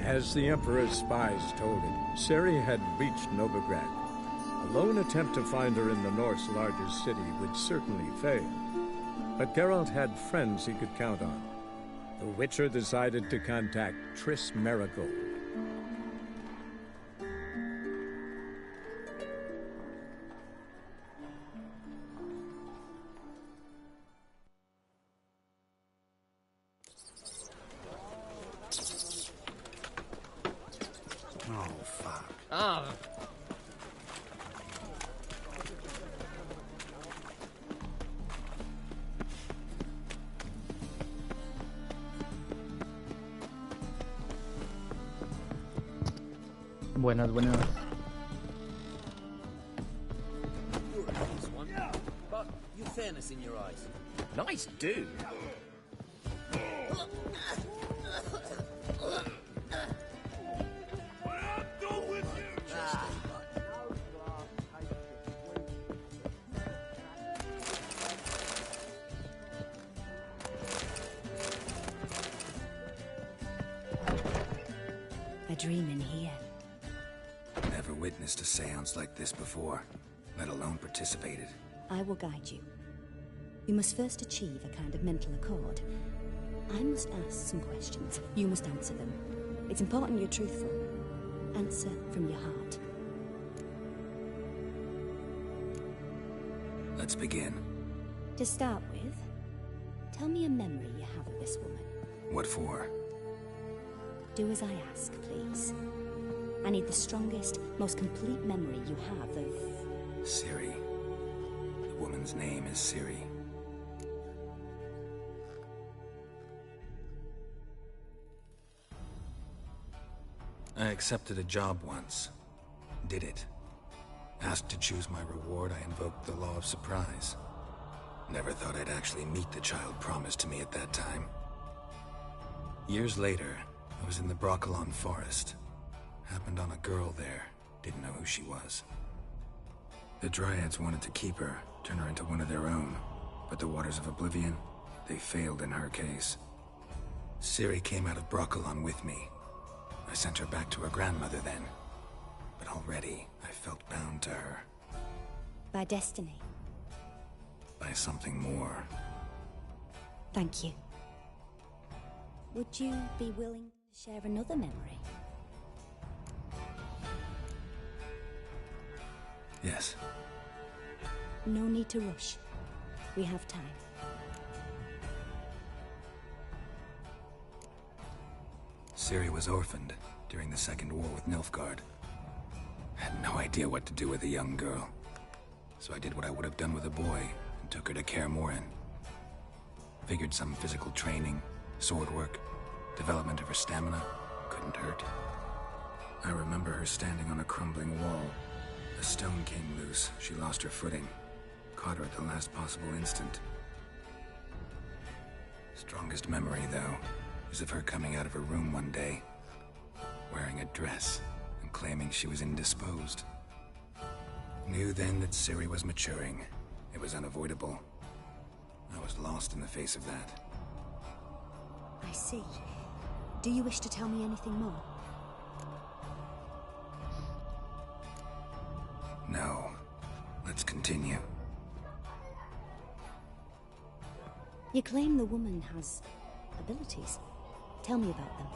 As the Emperor's spies told it, Ciri had reached Novigrad. A lone attempt to find her in the North's largest city would certainly fail. But Geralt had friends he could count on. The Witcher decided to contact Triss Merigold. Oh, fuck. Ah. Buenas, buenas. You're a nice one, but you've fairness in your eyes. Nice dude. A dream in here. Never witnessed a seance like this before, let alone participated. I will guide you. You must first achieve a kind of mental accord. I must ask some questions. You must answer them. It's important you're truthful. Answer from your heart. Let's begin. To start with, tell me a memory you have of this woman. What for? Do as I ask, please. I need the strongest, most complete memory you have of... Ciri. The woman's name is Ciri. I accepted a job once. Did it. Asked to choose my reward, I invoked the law of surprise. Never thought I'd actually meet the child promised to me at that time. Years later, I was in the Broccolon forest. Happened on a girl there. Didn't know who she was. The Dryads wanted to keep her, turn her into one of their own. But the Waters of Oblivion, they failed in her case. Ciri came out of Broccolon with me. I sent her back to her grandmother then. But already, I felt bound to her. By destiny. By something more. Thank you. Would you be willing to share another memory? Yes. No need to rush. We have time. Ciri was orphaned during the Second War with Nilfgaard. Had no idea what to do with a young girl. So I did what I would have done with a boy and took her to Kaer Morhen. Figured some physical training, sword work, development of her stamina couldn't hurt. I remember her standing on a crumbling wall. A stone came loose. She lost her footing. Caught her at the last possible instant. Strongest memory, though, is of her coming out of her room one day, wearing a dress and claiming she was indisposed. Knew then that Ciri was maturing. It was unavoidable. I was lost in the face of that. I see. Do you wish to tell me anything more? No. Let's continue. You claim the woman has abilities. Tell me about them.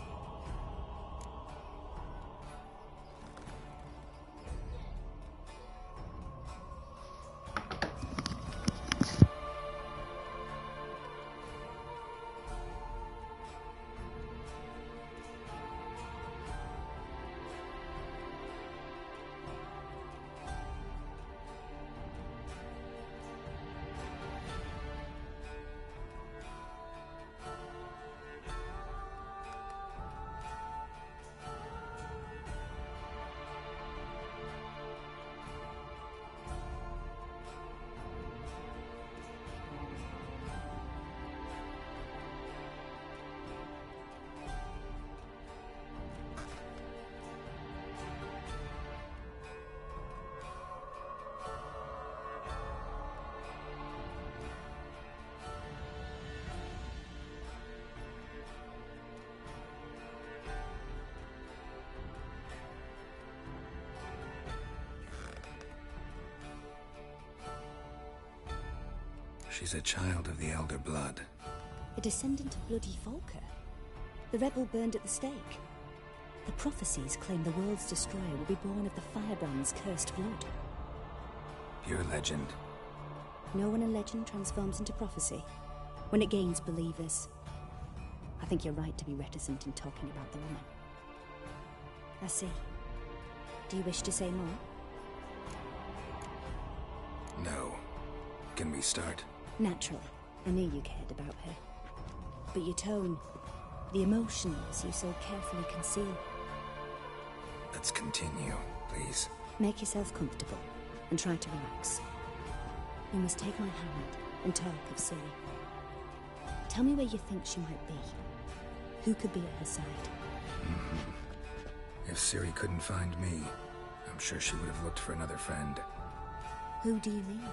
She's a child of the Elder Blood. A descendant of bloody Volker. The rebel burned at the stake. The prophecies claim the world's destroyer will be born of the Firebrand's cursed blood. Pure legend. Know when a legend transforms into prophecy? When it gains believers. I think you're right to be reticent in talking about the woman. I see. Do you wish to say more? No. Can we start? Naturally. I knew you cared about her. But your tone, the emotions you so carefully conceal. Let's continue, please. Make yourself comfortable and try to relax. You must take my hand and talk of Ciri. Tell me where you think she might be. Who could be at her side? If Ciri couldn't find me, I'm sure she would have looked for another friend. Who do you mean?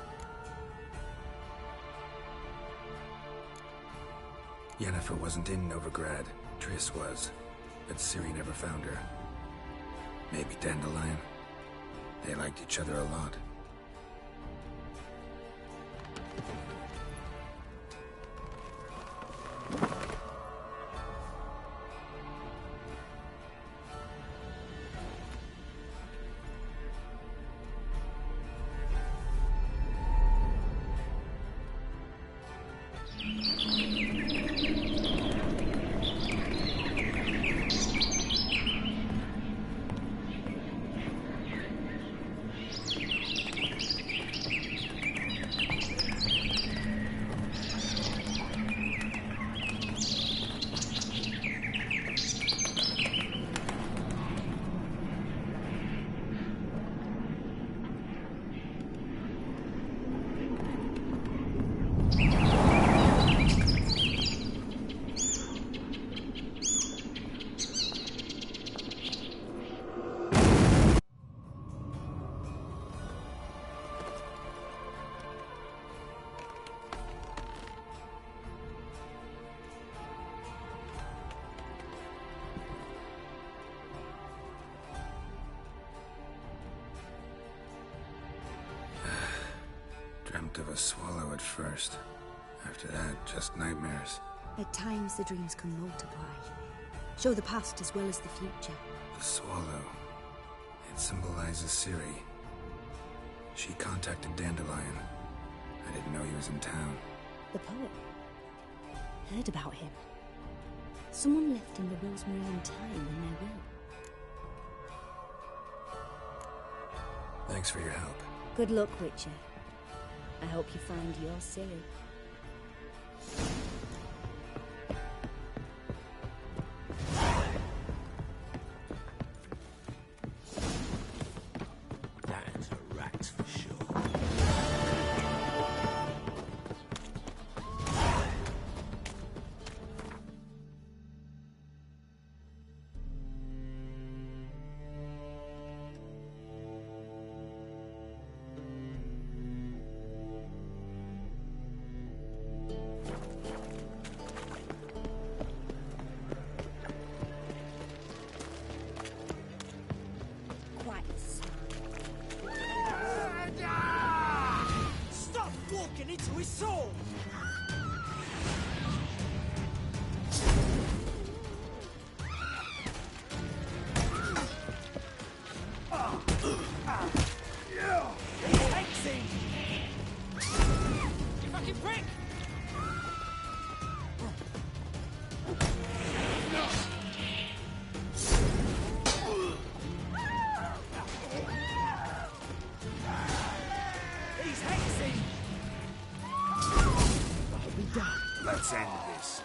Yennefer wasn't in Novigrad. Triss was. But Ciri never found her. Maybe Dandelion. They liked each other a lot. Dreamt of a swallow at first. After that, just nightmares. At times the dreams can multiply. Show the past as well as the future. The swallow. It symbolizes Ciri. She contacted Dandelion. I didn't know he was in town. The poet. Heard about him. Someone left him the Rosemary time in their will. Thanks for your help. Good luck, Witcher. I hope you find your Ciri. That's a rat for sure. Stop walking into his soul! He takes him! You fucking prick! He's hexing! I'll be done. Let's end this.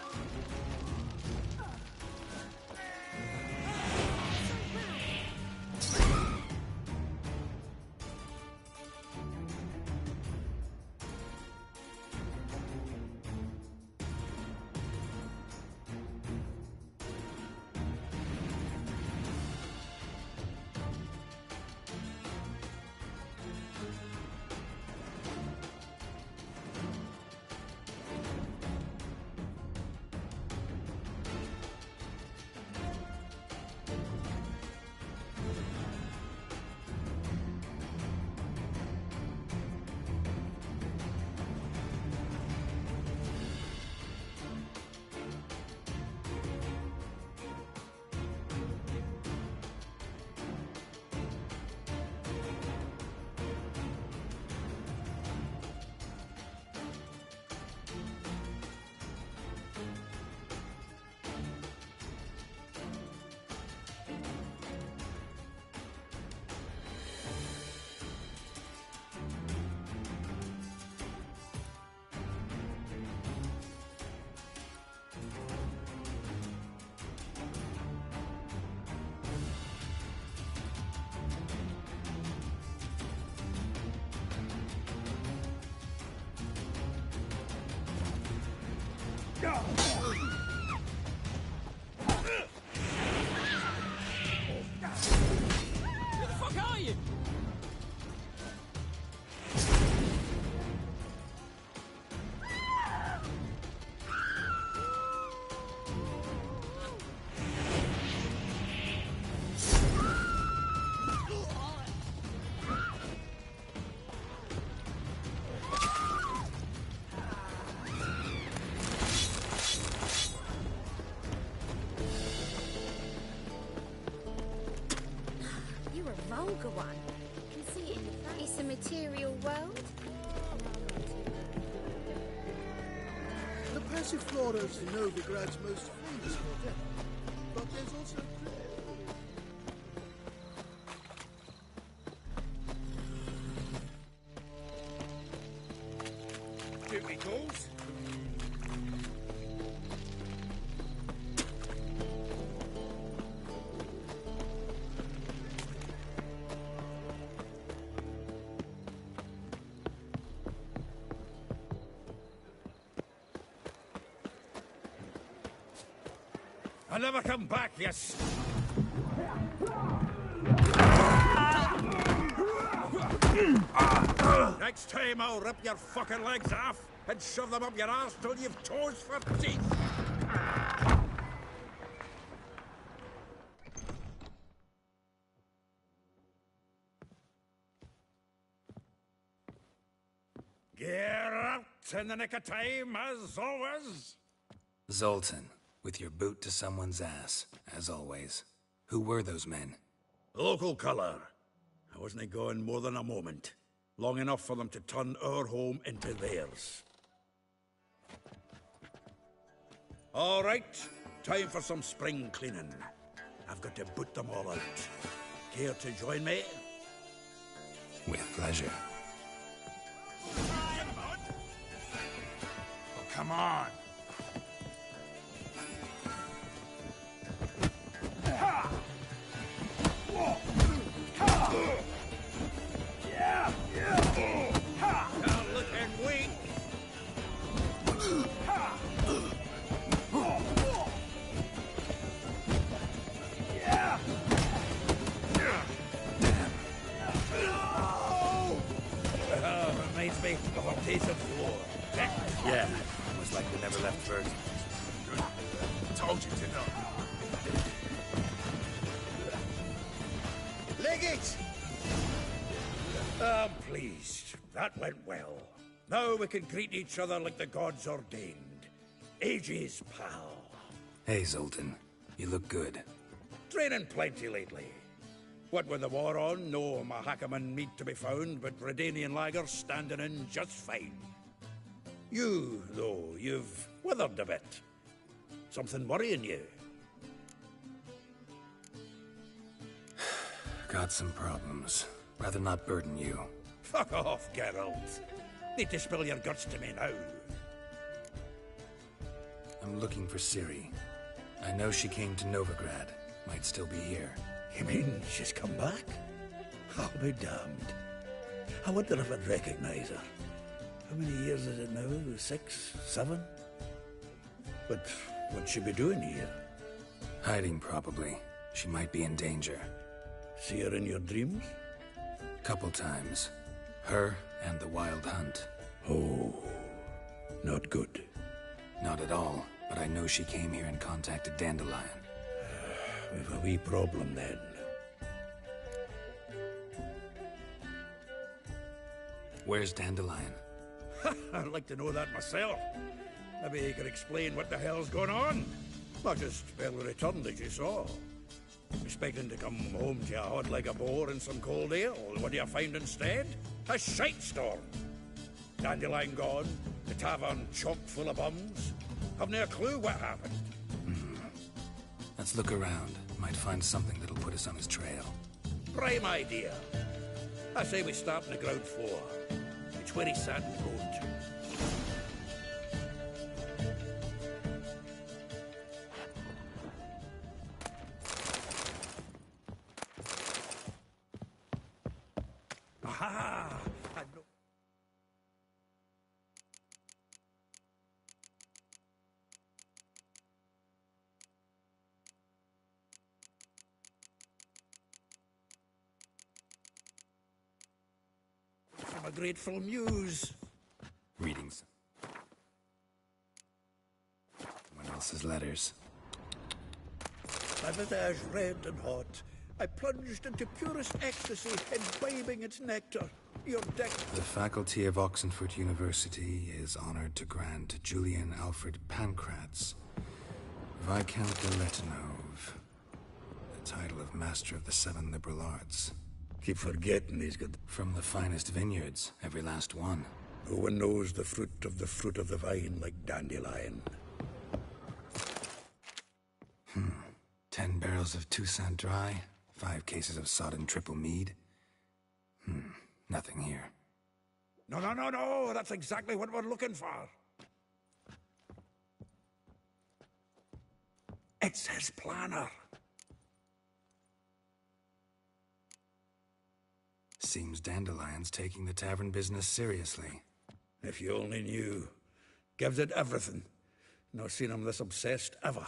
Passiflora is Novigrad's most famous quartet, but there's also... Duty calls. I'll never come back, yes. Next time I'll rip your fucking legs off and shove them up your arse till you've toes for teeth. Get out in the nick of time, as always. Zoltan, with your boot to someone's ass, as always. Who were those men? Local colour. I wasn't going more than a moment. Long enough for them to turn our home into theirs. All right, time for some spring cleaning. I've got to boot them all out. Care to join me? With pleasure. Oh, come on. Not looking weak. Reminds me of a piece of floor. Yeah, almost like we never left first. Good. Told you to know. Leg it! I'm pleased. That went well. Now we can greet each other like the gods ordained. Ages, pal. Hey, Zoltan. You look good. Training plenty lately. What with the war on, no Mahakaman meat to be found, but Redanian lagers standing in just fine. You, though, you've withered a bit. Something worrying you? Got some problems. Rather not burden you. Fuck off, Geralt. Need to spill your guts to me now. I'm looking for Ciri. I know she came to Novigrad. Might still be here. You mean she's come back? I'll be damned. I wonder if I'd recognize her. How many years is it now? 6, 7? But what'd she be doing here? Hiding, probably. She might be in danger. See her in your dreams? Couple times. Her and the Wild Hunt. Oh, not good. Not at all, but I know she came here and contacted Dandelion. We've a wee problem then. Where's Dandelion? I'd like to know that myself. Maybe you could explain what the hell's going on. I just barely returned, as you saw. Expecting to come home to a hod like a boar and some cold ale. What do you find instead? A shite storm. Dandelion gone, the tavern chock full of bums. Have no clue what happened. Let's look around. Might find something that'll put us on his trail. Prime idea. I say we start on the ground floor. It's where he sat and wrote. Aha! I know. From a grateful muse. Readings. Someone else's letters. My visage red and hot, I plunged into purest ecstasy, imbibing its nectar. Your deck... The faculty of Oxenford University is honored to grant Julian Alfred Pancratz, Viscount de Letonov, the title of Master of the Seven Liberal Arts. Keep forgetting he's got... From the finest vineyards, every last one. No one knows the fruit of the vine like Dandelion. 10 barrels of Toussaint Dry, 5 cases of sodden triple mead. Nothing here. No, that's exactly what we're looking for. It's his planner. Seems Dandelion's taking the tavern business seriously. If you only knew. Gives it everything. Not seen him this obsessed ever.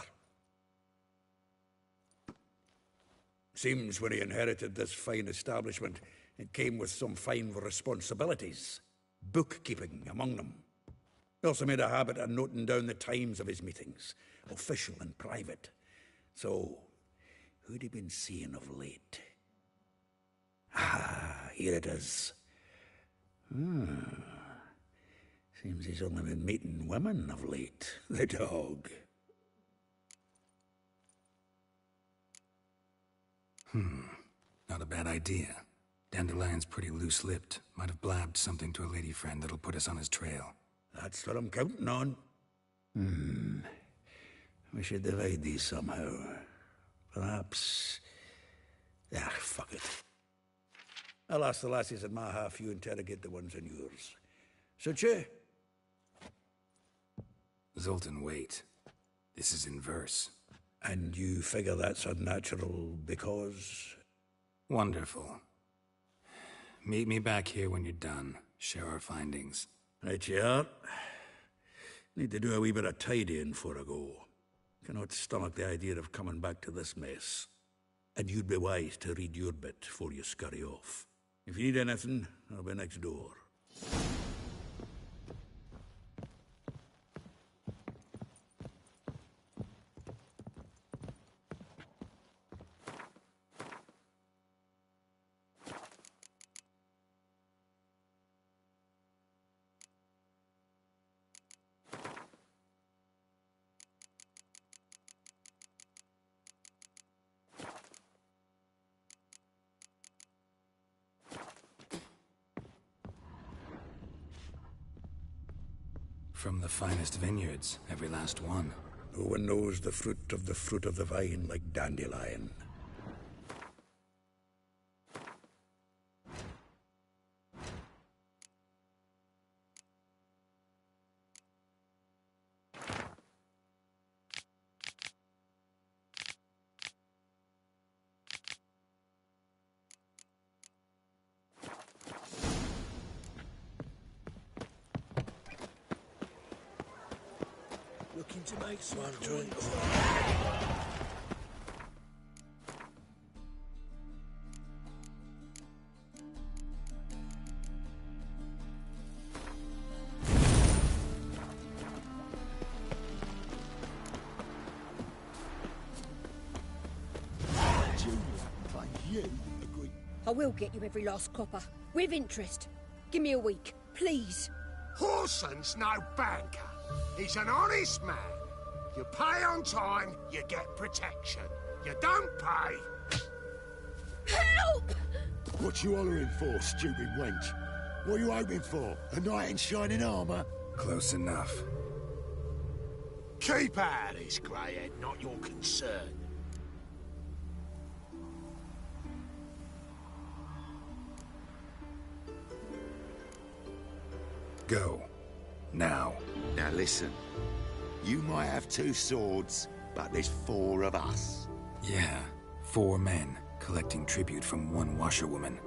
Seems when he inherited this fine establishment, it came with some fine responsibilities. Bookkeeping among them. He also made a habit of noting down the times of his meetings, official and private. So, who'd he been seeing of late? Ah, here it is. Seems he's only been meeting women of late, the dog. Not a bad idea. Dandelion's pretty loose-lipped. Might have blabbed something to a lady friend that'll put us on his trail. That's what I'm counting on. We should divide these somehow. Perhaps... fuck it. I'll ask the lassies at my half, you interrogate the ones in yours. Suit you? Zoltan, wait. This is in verse. And you figure that's unnatural because... Wonderful. Meet me back here when you're done. Share our findings. Right you are. Need to do a wee bit of tidying before I go. Cannot stomach the idea of coming back to this mess. And you'd be wise to read your bit before you scurry off. If you need anything, I'll be next door. From the finest vineyards, every last one. No one knows the fruit of the vine like Dandelion. Looking to make some drink. I will get you every last copper. With interest. Give me a week, please. Horson's no banker. He's an honest man. You pay on time, you get protection. You don't pay... Help! What you hollering for, stupid wench? What are you hoping for? A knight in shining armour? Close enough. Keep out of this, greyhead, not your concern. Go. Now. Now listen. You might have 2 swords, but there's 4 of us. Yeah. 4 men, collecting tribute from 1 washerwoman.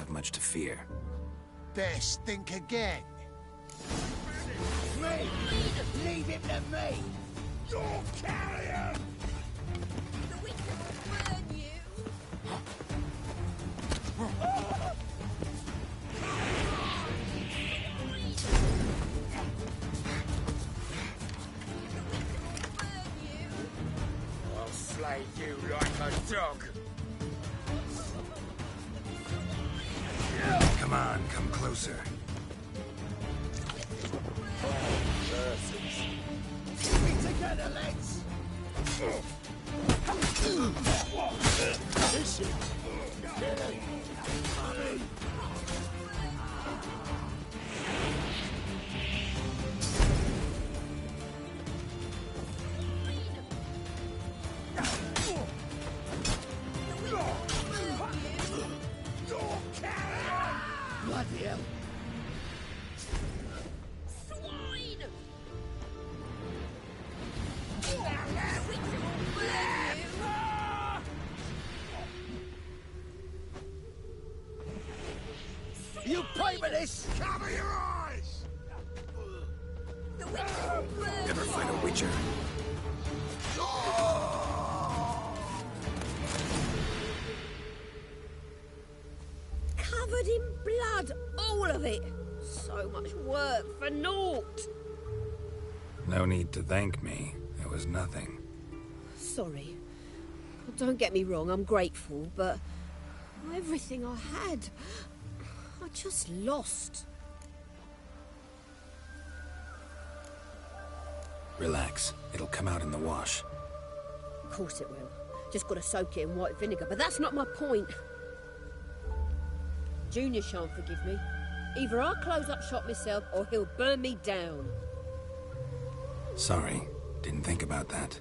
have much to fear. Best think again. Me! Leave him to me! You're carrion! The Witcher will burn you! I'll slay you like a dog! Come on, come closer. Be together, lads! Listen. Bloody hell! Swine! The Witcher will burn you! You pay for this! Cover your eyes! The Witcher will burn Ever find a witcher? Covered in blood, all of it. So much work for naught. No need to thank me. It was nothing. Sorry. Don't get me wrong, I'm grateful, but everything I had, I just lost. Relax. It'll come out in the wash. Of course it will. Just gotta soak it in white vinegar, but that's not my point. Junior shan't forgive me. Either I'll close up shop myself or he'll burn me down. Sorry. Didn't think about that.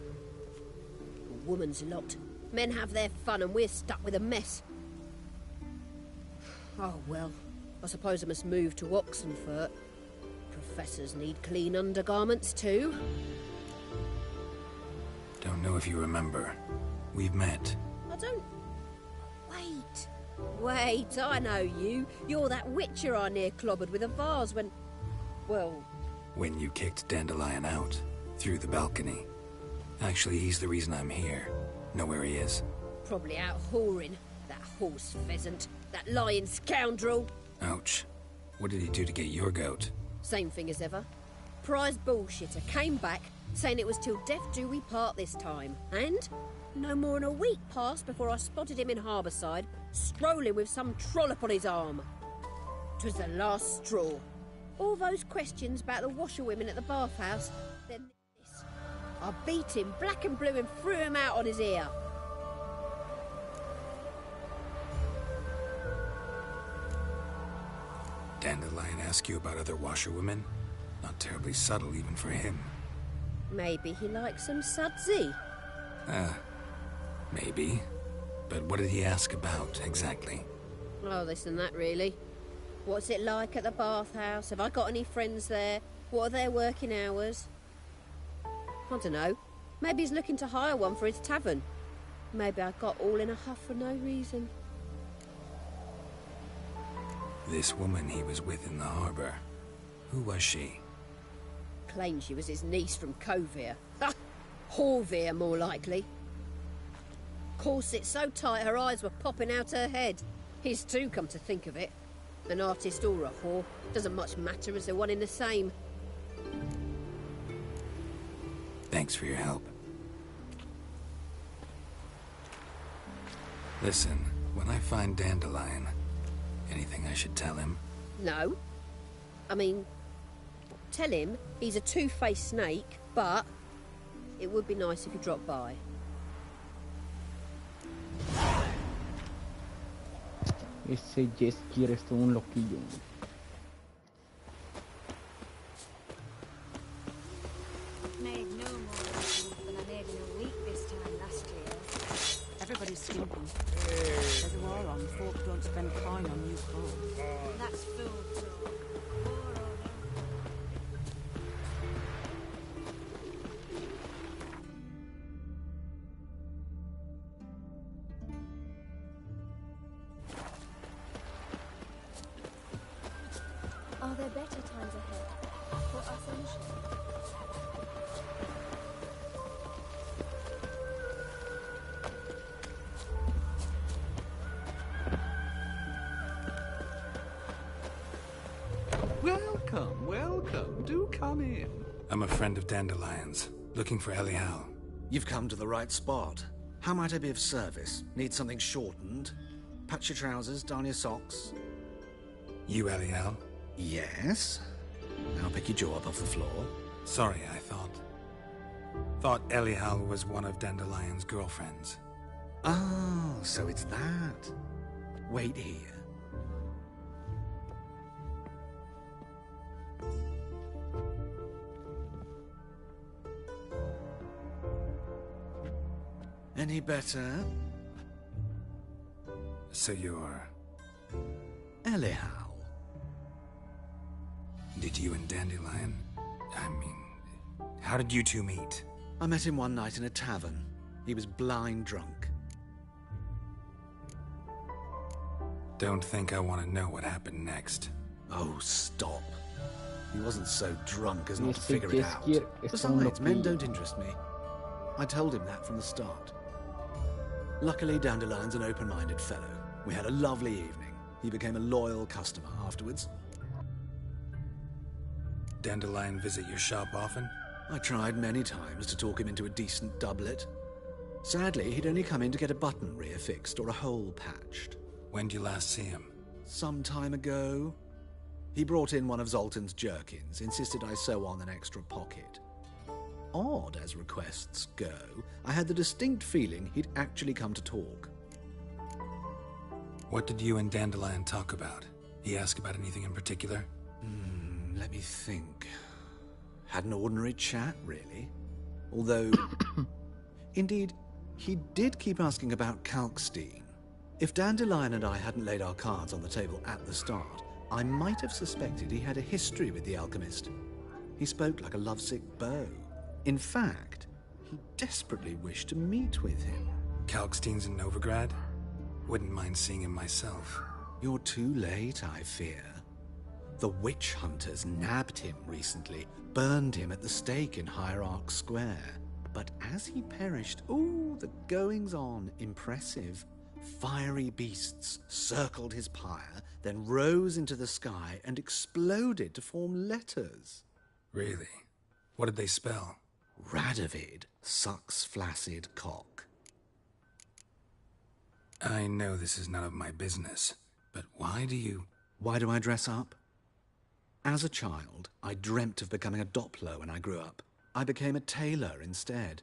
A woman's lot. Men have their fun and we're stuck with a mess. Oh well, I suppose I must move to Oxenfurt. Professors need clean undergarments too. Don't know if you remember. We've met. I don't... Wait, I know you. You're that witcher I near clobbered with a vase when... Well... When you kicked Dandelion out. Through the balcony. Actually, he's the reason I'm here. Know where he is? Probably out whoring. That horse pheasant. That lying scoundrel. Ouch. What did he do to get your goat? Same thing as ever. Prize bullshitter came back, saying it was till death do we part this time. And no more than a week passed before I spotted him in Harbourside, strolling with some trollop on his arm. 'Twas the last straw. All those questions about the washerwomen at the bathhouse, then this. I beat him black and blue and threw him out on his ear. Dandelion ask you about other washerwomen? Not terribly subtle even for him. Maybe he likes some sudsy. Maybe. But what did he ask about, exactly? Oh, this and that, really. What's it like at the bathhouse? Have I got any friends there? What are their working hours? I don't know. Maybe he's looking to hire one for his tavern. Maybe I got all in a huff for no reason. This woman he was with in the harbor. Who was she? Claimed she was his niece from Kovir. Ha! Horvir, more likely. Corset so tight her eyes were popping out her head. His too, come to think of it. An artist or a whore. Doesn't much matter as they're one in the same. Thanks for your help. Listen, when I find Dandelion, anything I should tell him? No. I mean, tell him he's a two-faced snake, but it would be nice if he dropped by. Ese Jess quiere esto un loquillo. Made no more than I made in a week this time last year. Everybody's skimping. There's a war on. Folk don't spend coin on new clothes. That's fool talk. War or no. Are there better times ahead for us Ancient? Welcome, welcome. Do come in. I'm a friend of Dandelion's, looking for Elial. You've come to the right spot. How might I be of service? Need something shortened? Patch your trousers, darn your socks. You Elial? Yes. Now pick your jaw up off the floor. Sorry, I thought Elial was one of Dandelion's girlfriends. Oh, so it's that. Wait here. Any better? So you're... Elial. Did you and Dandelion... how did you two meet? I met him one night in a tavern. He was blind drunk. Don't think I want to know what happened next. Oh, stop. He wasn't so drunk as not to Ese figure it out. Jeskier es un Besides, men loquillo. don't interest me. I told him that from the start. Luckily, Dandelion's an open-minded fellow. We had a lovely evening. He became a loyal customer afterwards. Dandelion visit your shop often? I tried many times to talk him into a decent doublet. Sadly, he'd only come in to get a button reaffixed or a hole patched. When'd you last see him? Some time ago. He brought in one of Zoltan's jerkins, insisted I sew on an extra pocket. Odd as requests go, I had the distinct feeling he'd actually come to talk. What did you and Dandelion talk about? He ask about anything in particular? Let me think. Had an ordinary chat, really. Although, indeed, he did keep asking about Kalkstein. If Dandelion and I hadn't laid our cards on the table at the start, I might have suspected he had a history with the alchemist. He spoke like a lovesick beau. In fact, he desperately wished to meet with him. Kalkstein's in Novigrad? Wouldn't mind seeing him myself. You're too late, I fear. The witch hunters nabbed him recently, burned him at the stake in Hierarch Square. But as he perished, the goings-on, impressive. Fiery beasts circled his pyre, then rose into the sky and exploded to form letters. Really? What did they spell? Radovid sucks flaccid cock. I know this is none of my business, but why do I dress up? As a child, I dreamt of becoming a Doppler when I grew up. I became a tailor instead.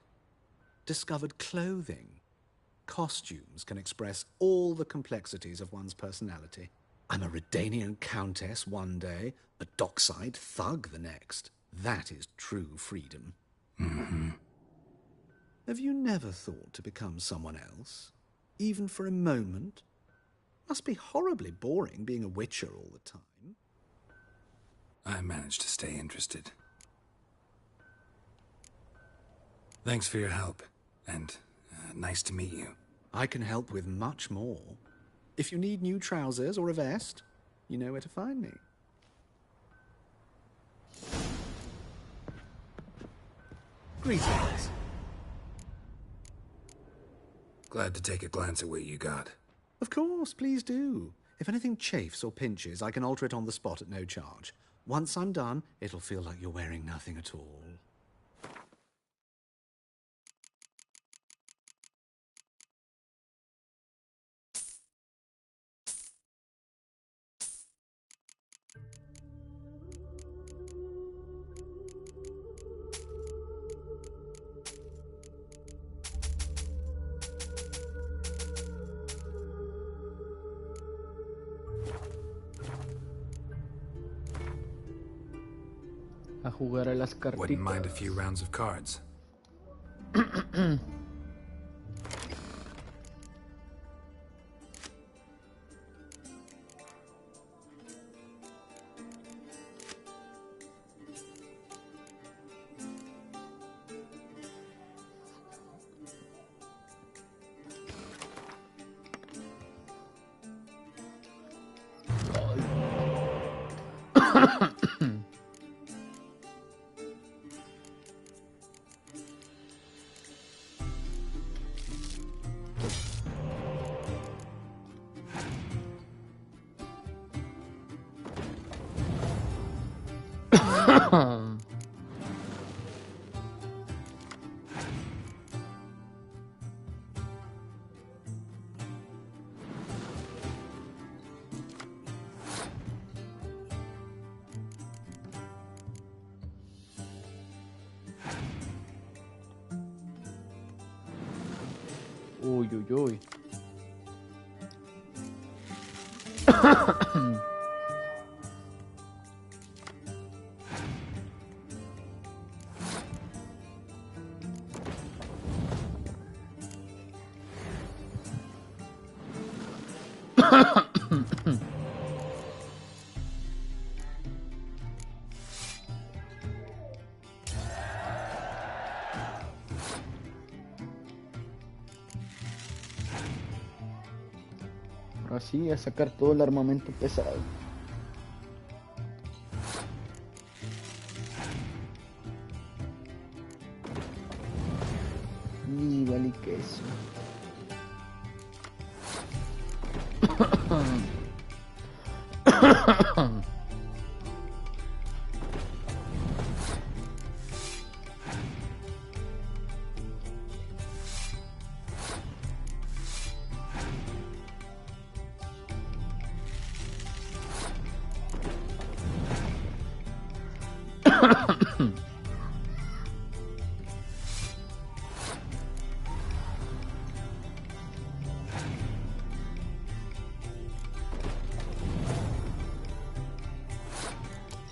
Discovered clothing. Costumes can express all the complexities of one's personality. I'm a Redanian countess one day, a dockside thug the next. That is true freedom. Mm-hmm. Have you never thought to become someone else? Even for a moment? Must be horribly boring being a witcher all the time. I managed to stay interested. Thanks for your help, and nice to meet you. I can help with much more. If you need new trousers or a vest, you know where to find me. Greetings. Glad to take a glance at what you got. Of course, please do. If anything chafes or pinches, I can alter it on the spot at no charge. Once I'm done, it'll feel like you're wearing nothing at all. A jugar a las cartitas. Wouldn't mind a few rounds of cards. Uy, uy, uy. Ahora sí, a sacar todo el armamento pesado. Y vale queso.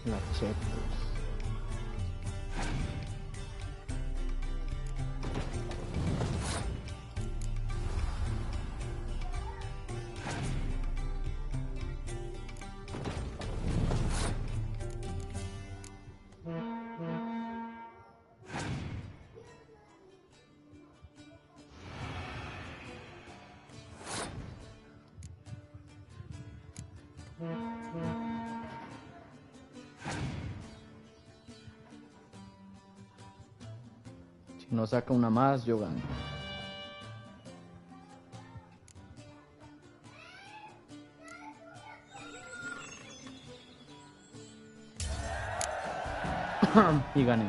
Lachetos. Si no saca una más, yo gano. Y gané.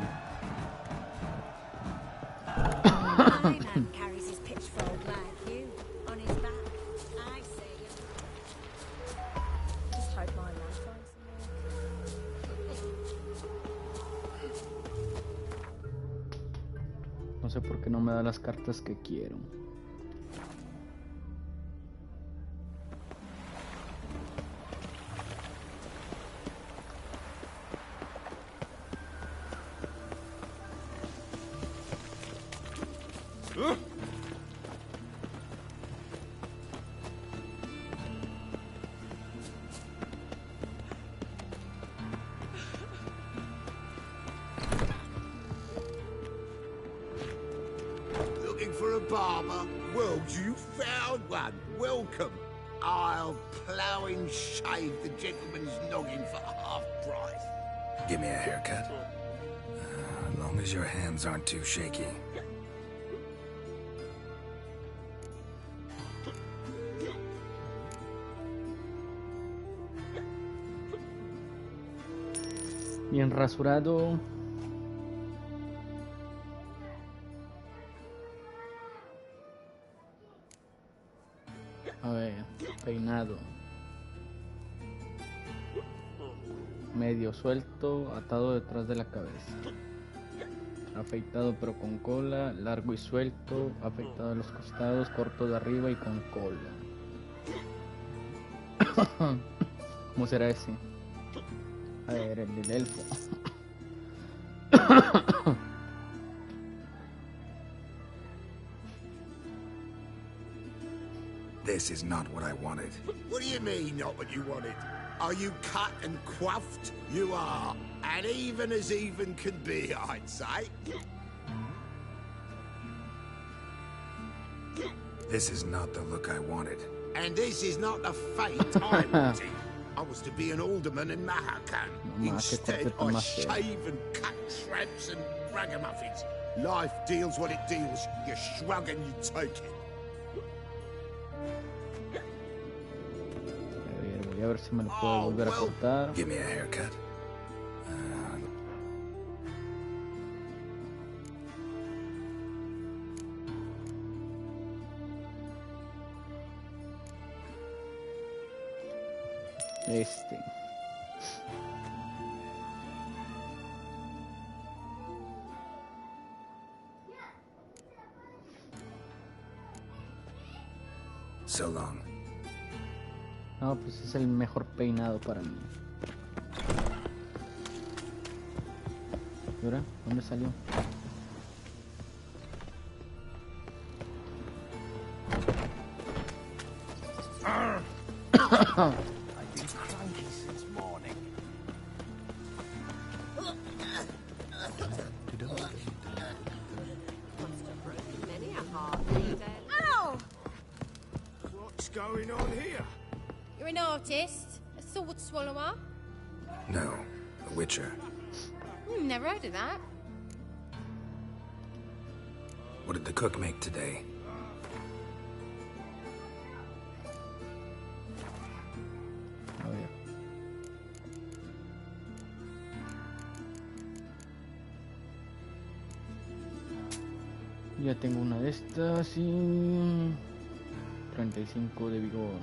My man carries his pitchfork like you on his back. I say. Just hope my man finds No sé por qué no me da las cartas que quiero. Looking for a barber? Well, you found one. Welcome. I'll plough and shave the gentleman's noggin for half price. Give me a haircut. As long as your hands aren't too shaky. Bien rasurado. A ver, peinado. Medio suelto, atado detrás de la cabeza. Afeitado pero con cola, largo y suelto, afeitado a los costados, corto de arriba y con cola. ¿Cómo será ese? A ver, el del elfo. This is not what I wanted. What do you mean, not what you wanted? Are you cut and coiffed? You are. And even as even can be, I'd say. This is not the look I wanted. And this is not the fate I wanted. I was to be an alderman in Mahakan. Instead, I shave and cut tramps and ragamuffins. Life deals what it deals. You shrug and you take it. Voy a ver si me lo puedo volver a cortar. Give me a haircut. So long. No, pues es el mejor peinado para mí. ¿Y ahora? ¿Dónde salió? I've been cranky since morning. Ow! What's going on here? You're an artist? A sword swallower? No, a witcher. Never heard of that. What did the cook make today? A ver. Ya tengo una de estas y 35 de vigor.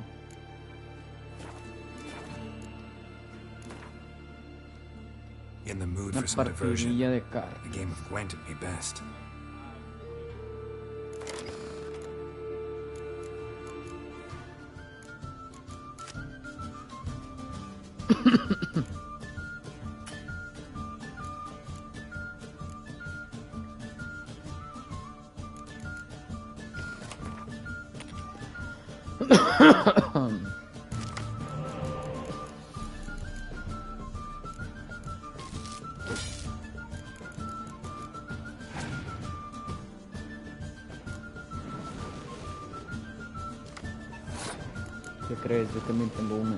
In the mood Una for some diversion. partidilla de cartas. A game of Gwent would be best. ¿Qué crees? Yo también tengo una.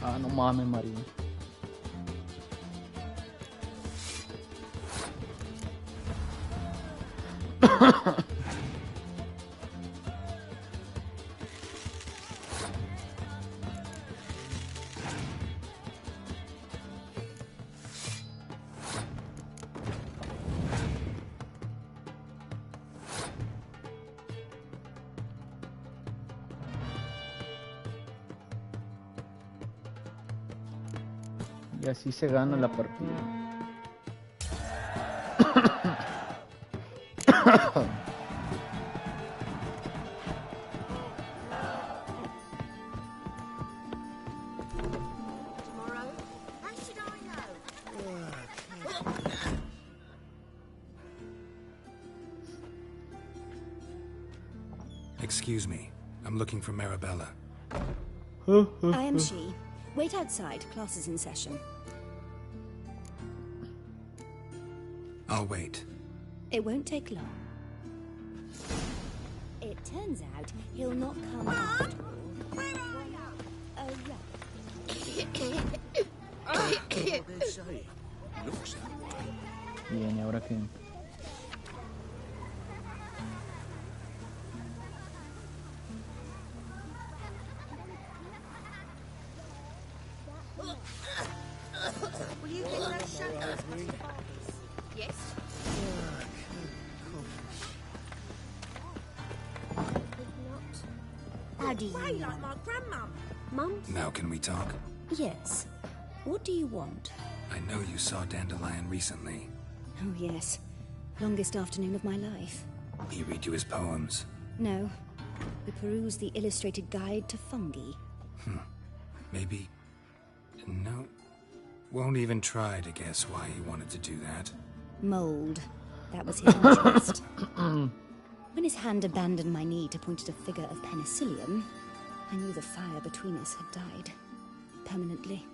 Ah, no mames, María. Y así se gana la partida. Excuse me. I'm looking for Marabella. I am she. Wait outside. Class is in session. I'll wait. It won't take long. It turns out he'll not come after all. Oh, right. Bien, ¿y ahora qué? Yes? How do you... Way like my grandmum. Mum? Now can we talk? Yes. What do you want? I know you saw Dandelion recently. Oh, yes. Longest afternoon of my life. He read you his poems. No. We perused the illustrated guide to fungi. Maybe... No. Won't even try to guess why he wanted to do that. Mold. That was his interest. When his hand abandoned my knee to point at a figure of penicillium, I knew the fire between us had died. Permanently.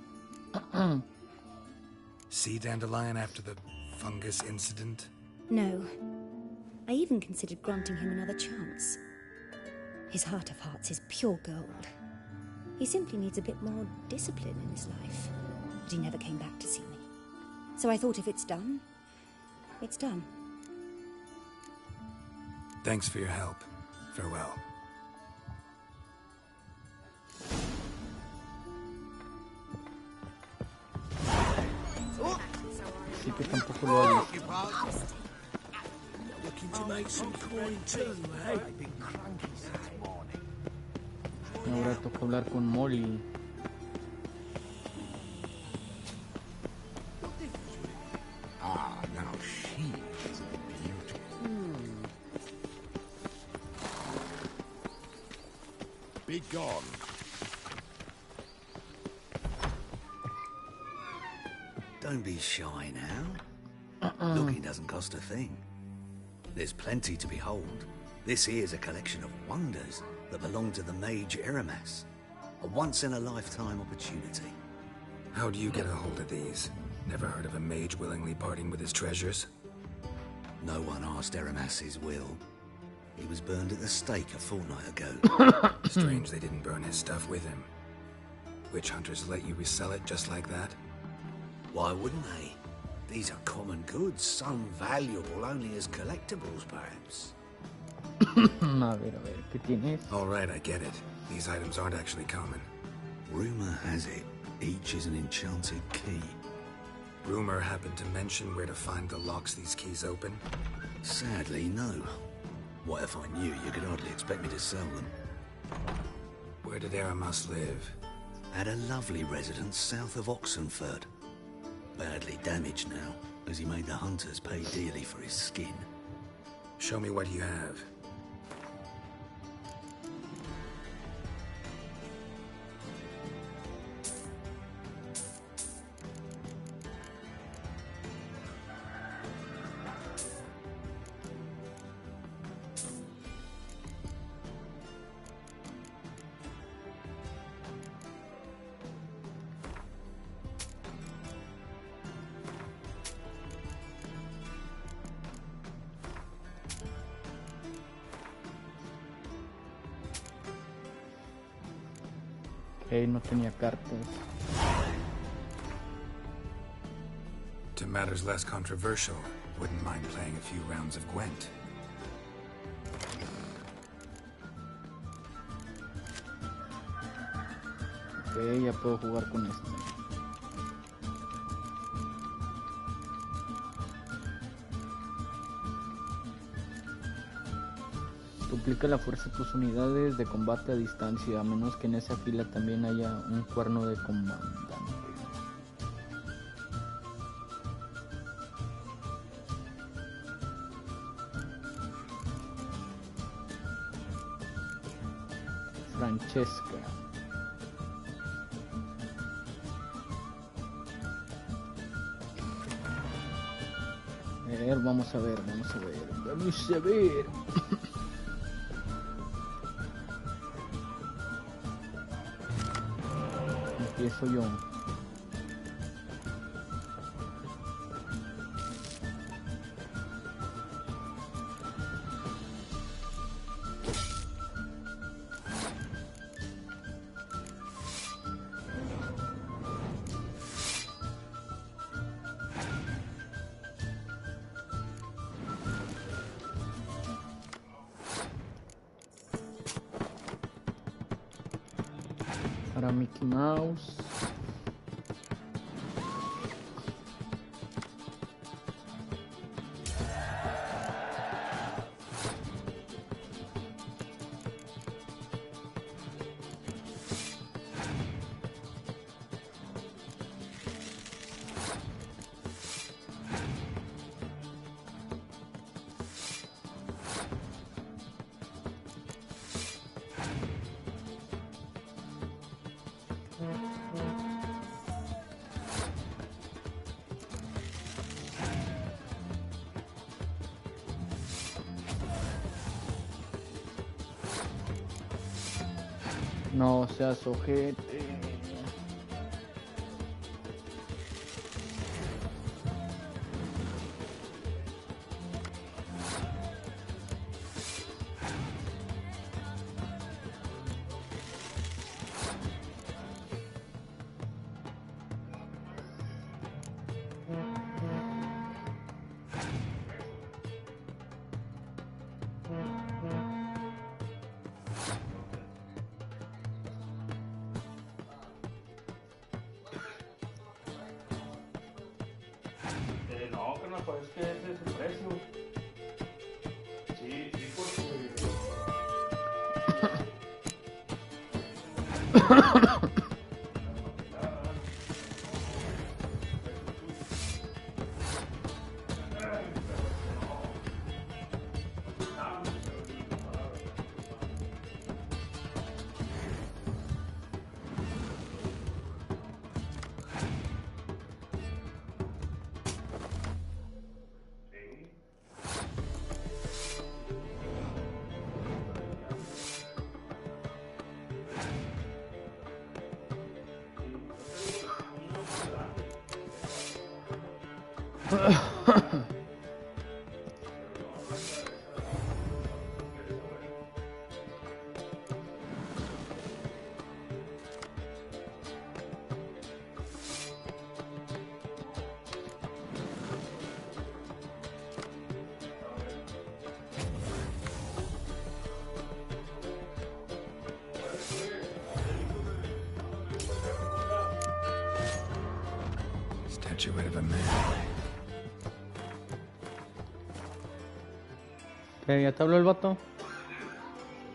See Dandelion after the fungus incident? No. I even considered granting him another chance. His heart of hearts is pure gold. He simply needs a bit more discipline in his life. But he never came back to see me. So I thought if it's done, it's done. Thanks for your help. Farewell. Sí que tampoco lo hago. Looking to make some coin too, eh? Ahora toca hablar con Molly. Ah, now she is a beauty. Be gone. Don't be shy now. Looking doesn't cost a thing. There's plenty to behold. This here's a collection of wonders that belong to the mage Eramas. A once-in-a-lifetime opportunity. How do you get a hold of these? Never heard of a mage willingly parting with his treasures? No one asked Eramas his will. He was burned at the stake a fortnight ago. Strange they didn't burn his stuff with him. Witch hunters let you resell it just like that? Why wouldn't they? These are common goods, some valuable only as collectibles, perhaps. A ver, ¿qué tienes? All right, I get it. These items aren't actually common. Rumor has it, each is an enchanted key. Rumor happened to mention where to find the locks these keys open? Sadly, no. What if I knew? You could hardly expect me to sell them. Where did Eramas live? At a lovely residence south of Oxenford. Badly damaged now, as he made the hunters pay dearly for his skin. Show me what you have. Ok, no tenía cartas. To matters less controversial, wouldn't mind playing a few rounds of Gwent. Ok, ya puedo jugar con esto. Duplica la fuerza de tus unidades de combate a distancia, a menos que en esa fila también haya un cuerno de comandante. Francesca. Vamos a ver. Empiezo yo. Para Mickey Mouse. No seas ojete. No, carnal, pues es que ese es el precio. Sí, sí, porque... Statuette of a man. ¿Qué? ¿Ya te habló el vato?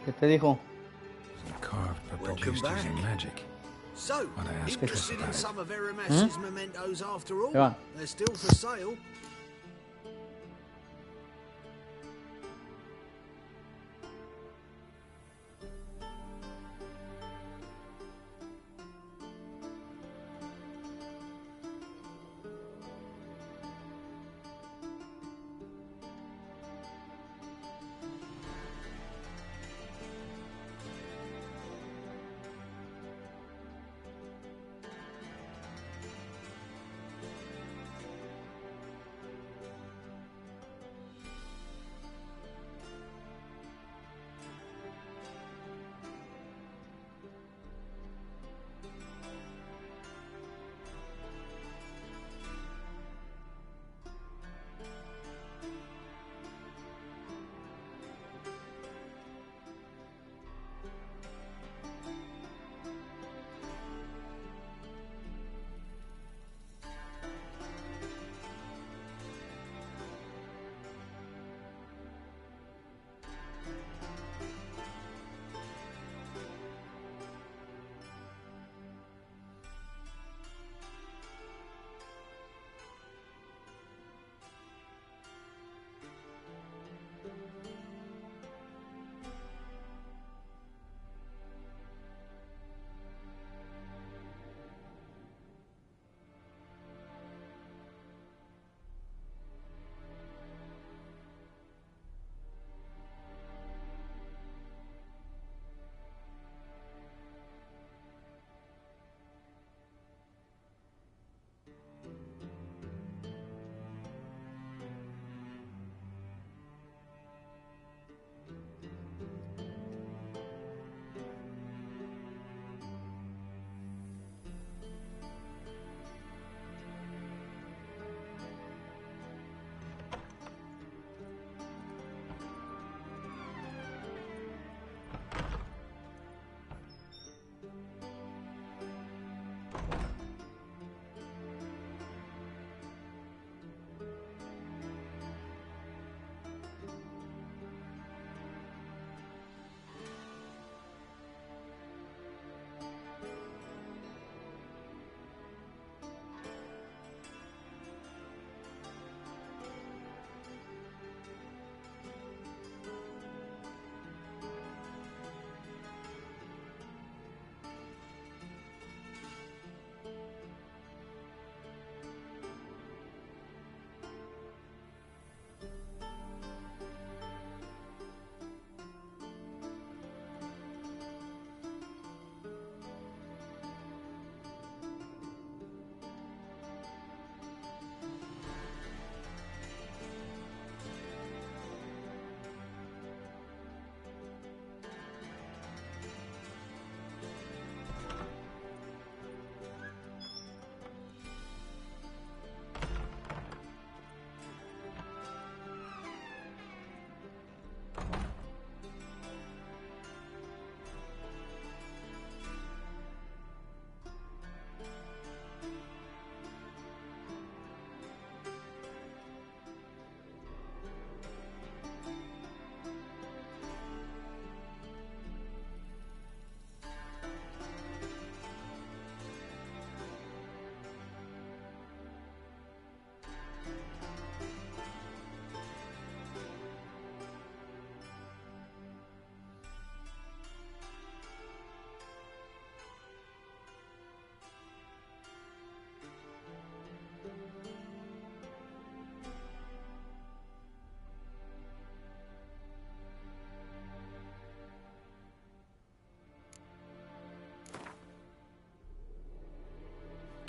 ¿Qué te dijo? Carved but produced using magic. So, What I asked interested about in it. some of Aramas's mementos after all? ¿Qué va? They're still for sale.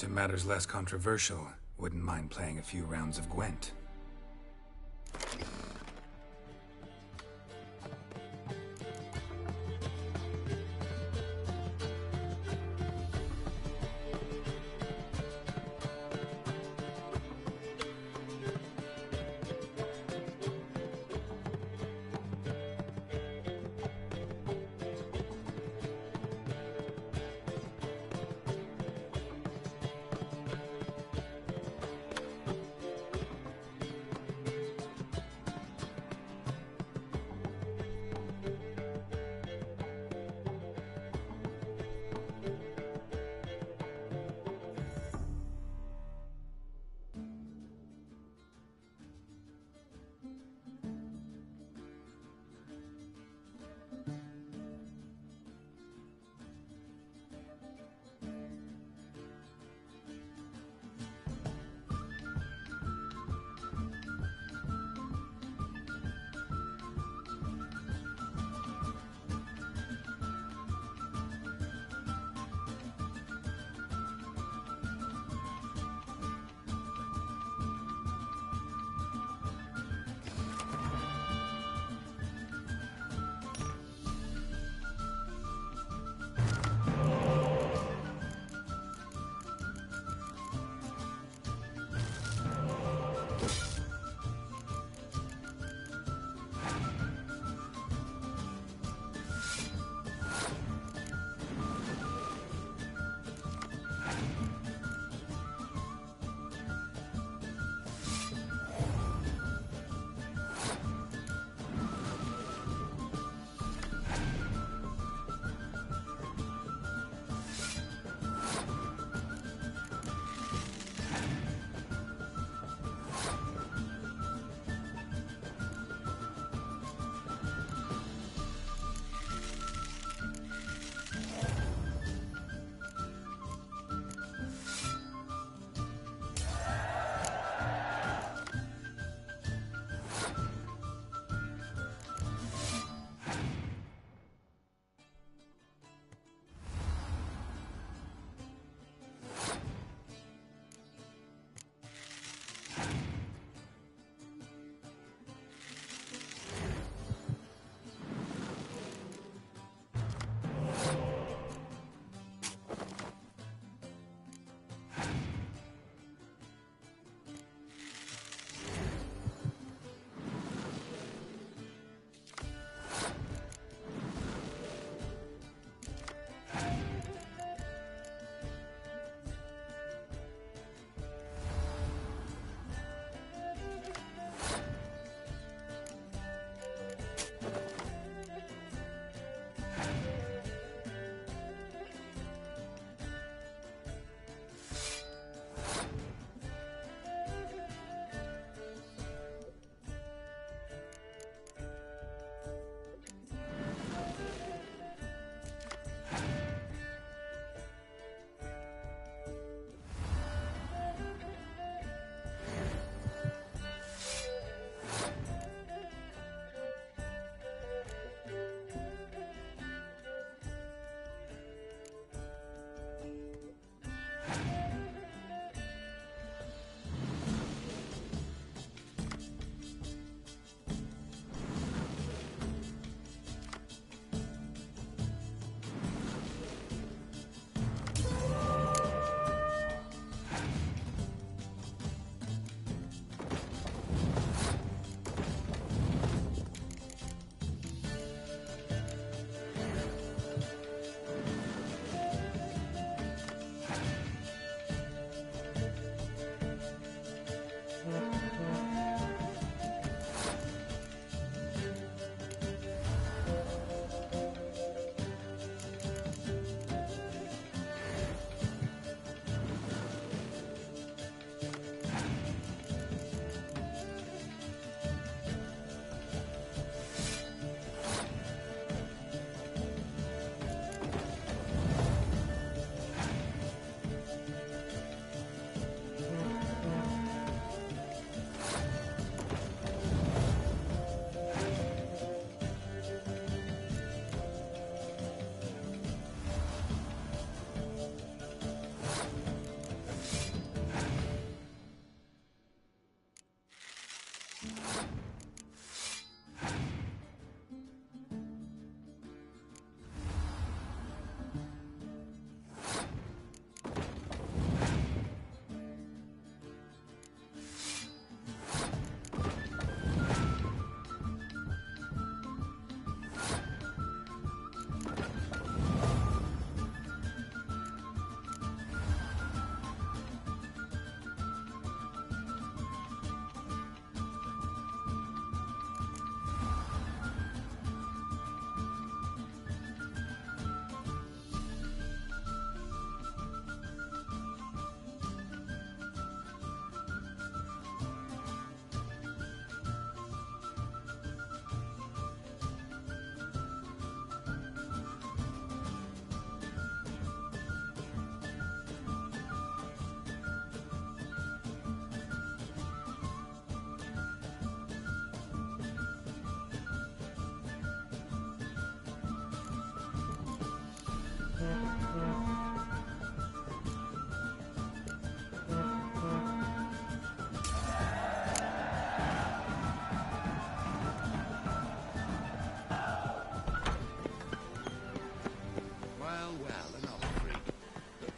To matters less controversial, wouldn't mind playing a few rounds of Gwent.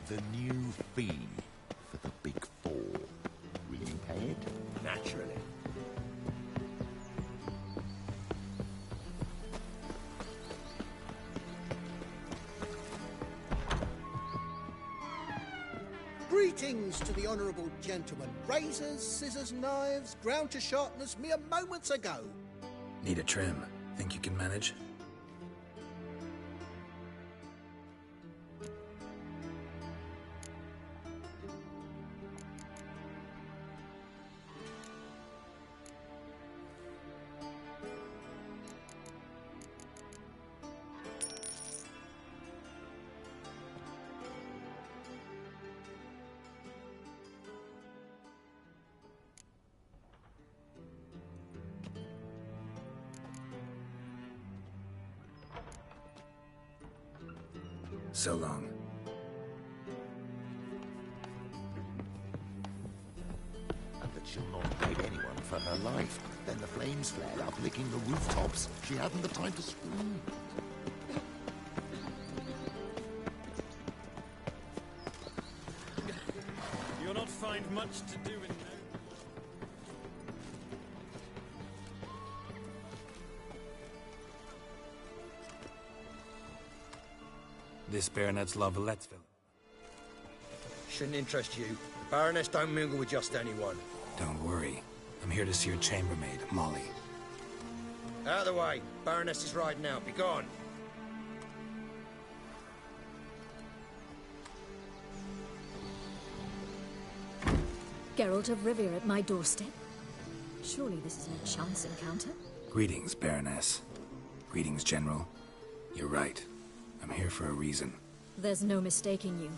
The new fee for the Big Four. Will you pay it? Naturally. Greetings to the honourable gentleman. Razors, scissors, knives, ground to sharpness mere moments ago. Need a trim. Think you can manage? So long. And that she'll not beg anyone for her life. Then the flames flared up, licking the rooftops. She hadn't the time to scream. You'll not find much to do in there. This Baronet's La Villetteville. Shouldn't interest you. The Baroness don't mingle with just anyone. Don't worry. I'm here to see your chambermaid, Molly. Out of the way. Baroness is riding out. Be gone. Geralt of Rivia at my doorstep? Surely this is no chance encounter? Greetings, Baroness. Greetings, General. You're right. I'm here for a reason. There's no mistaking you.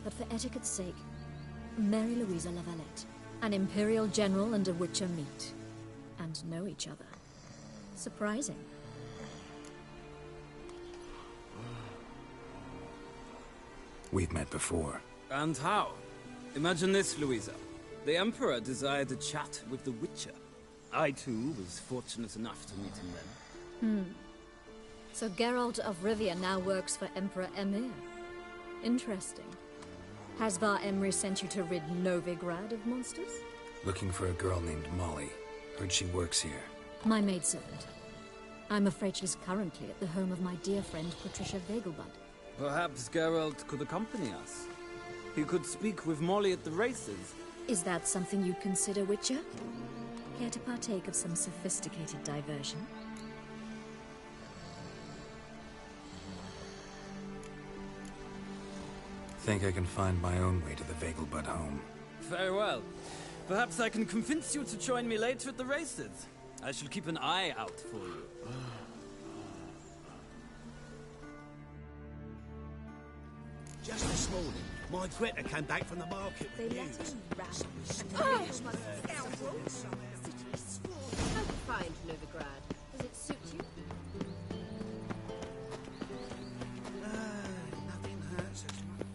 But for etiquette's sake, Mary Louisa La Valette, an Imperial General and a Witcher meet. And know each other. Surprising. We've met before. And how? Imagine this, Louisa. The Emperor desired a chat with the Witcher. I, too, was fortunate enough to meet him then. So Geralt of Rivia now works for Emperor Emir. Interesting. Has Var Emry sent you to rid Novigrad of monsters? Looking for a girl named Molly. Heard she works here. My maidservant. I'm afraid she's currently at the home of my dear friend Patricia Vegelbud. Perhaps Geralt could accompany us. He could speak with Molly at the races. Is that something you'd consider, Witcher? Care to partake of some sophisticated diversion? Think I can find my own way to the Vegelbud home. Very well. Perhaps I can convince you to join me later at the races. I shall keep an eye out for you. Just this morning, my Greta came back from the market with news. Oh, scoundrel! How'd you find Novigrad? Does it suit you? Nothing hurts as much.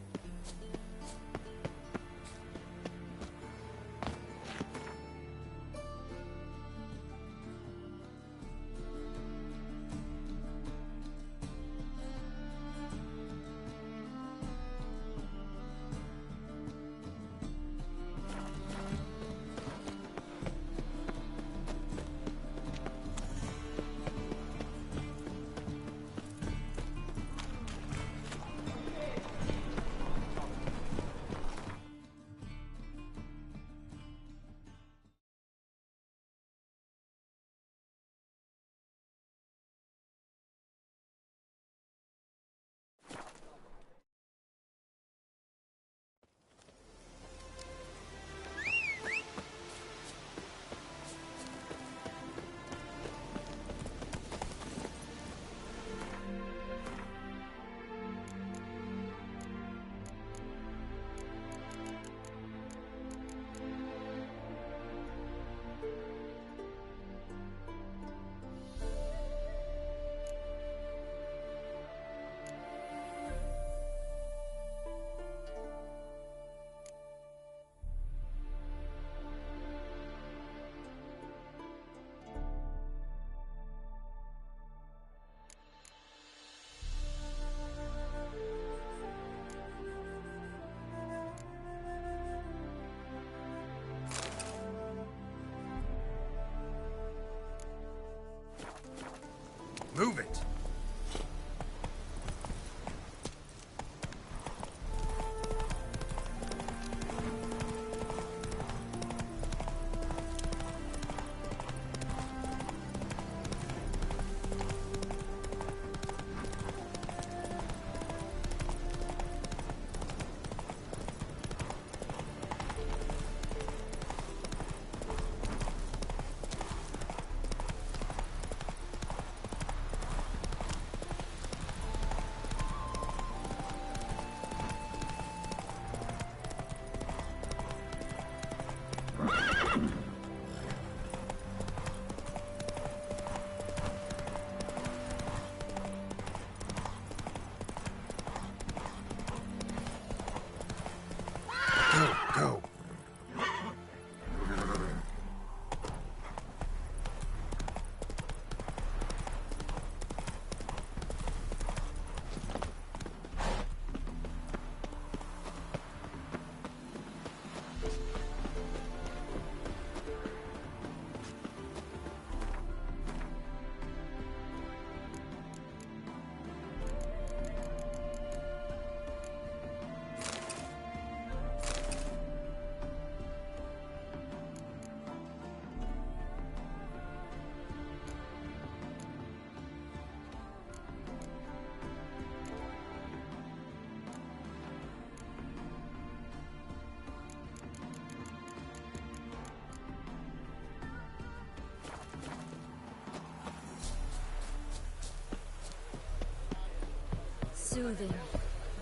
Soothing.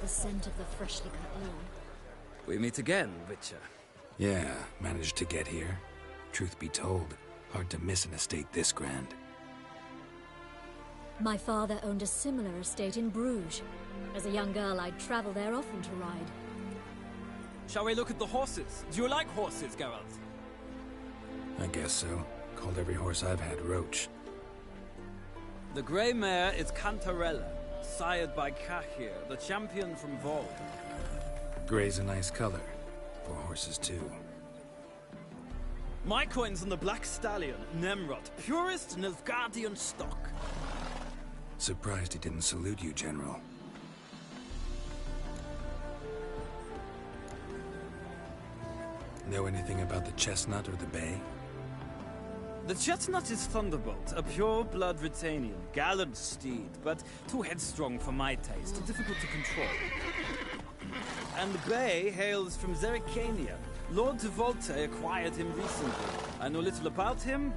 The scent of the freshly cut lawn. We meet again, Witcher. Yeah, managed to get here. Truth be told, hard to miss an estate this grand. My father owned a similar estate in Bruges. As a young girl, I'd travel there often to ride. Shall we look at the horses? Do you like horses, Geralt? I guess so. Called every horse I've had Roach. The grey mare is Cantarella, sired by Cahir, the champion from Vol. Grey's a nice color. For horses, too. My coin's on the Black Stallion, Nemrod, purest Nilfgaardian stock. Surprised he didn't salute you, General. Know anything about the chestnut or the bay? The chestnut is Thunderbolt, a pure-blood Britannian, gallant steed, but too headstrong for my taste, difficult to control. And the bay hails from Zerrikania. Lord de Volte acquired him recently. I know little about him,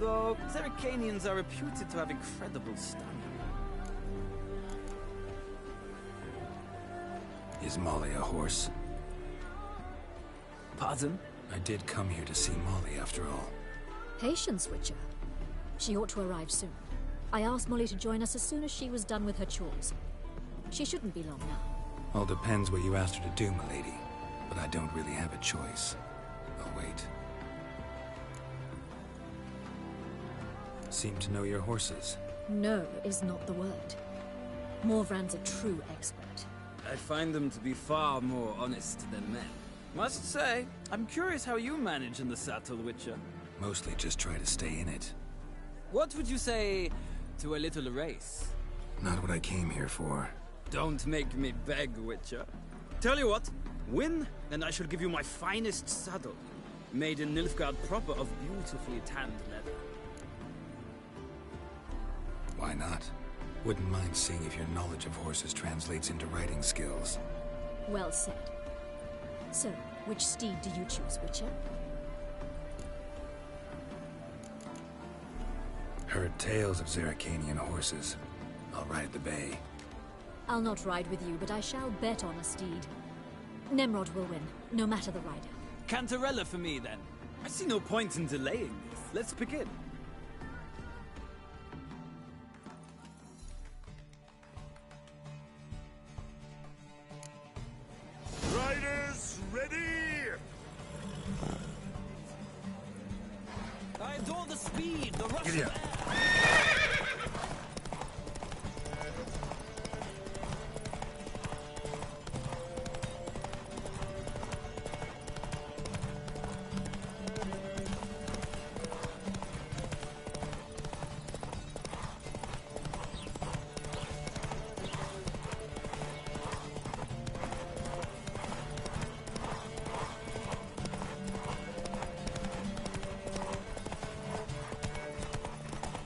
though Zerrikanians are reputed to have incredible stamina. Is Molly a horse? Pardon? I did come here to see Molly, after all. Patience, Witcher. She ought to arrive soon. I asked Molly to join us as soon as she was done with her chores. She shouldn't be long now. All depends what you asked her to do, milady. But I don't really have a choice. I'll wait. Seem to know your horses. No is not the word. Morvran's a true expert. I find them to be far more honest than men. Must say, I'm curious how you manage in the saddle, Witcher. Mostly just try to stay in it. What would you say to a little race? Not what I came here for. Don't make me beg, Witcher. Tell you what, win, and I shall give you my finest saddle. Made in Nilfgaard proper of beautifully tanned leather. Why not? Wouldn't mind seeing if your knowledge of horses translates into riding skills. Well said. So, which steed do you choose, Witcher? Heard tales of Zerrikanian horses. I'll ride the bay. I'll not ride with you, but I shall bet on a steed. Nemrod will win, no matter the rider. Cantarella for me, then. I see no point in delaying this. Let's begin. Riders, ready! I adore the speed, the rush Giddy of up. air.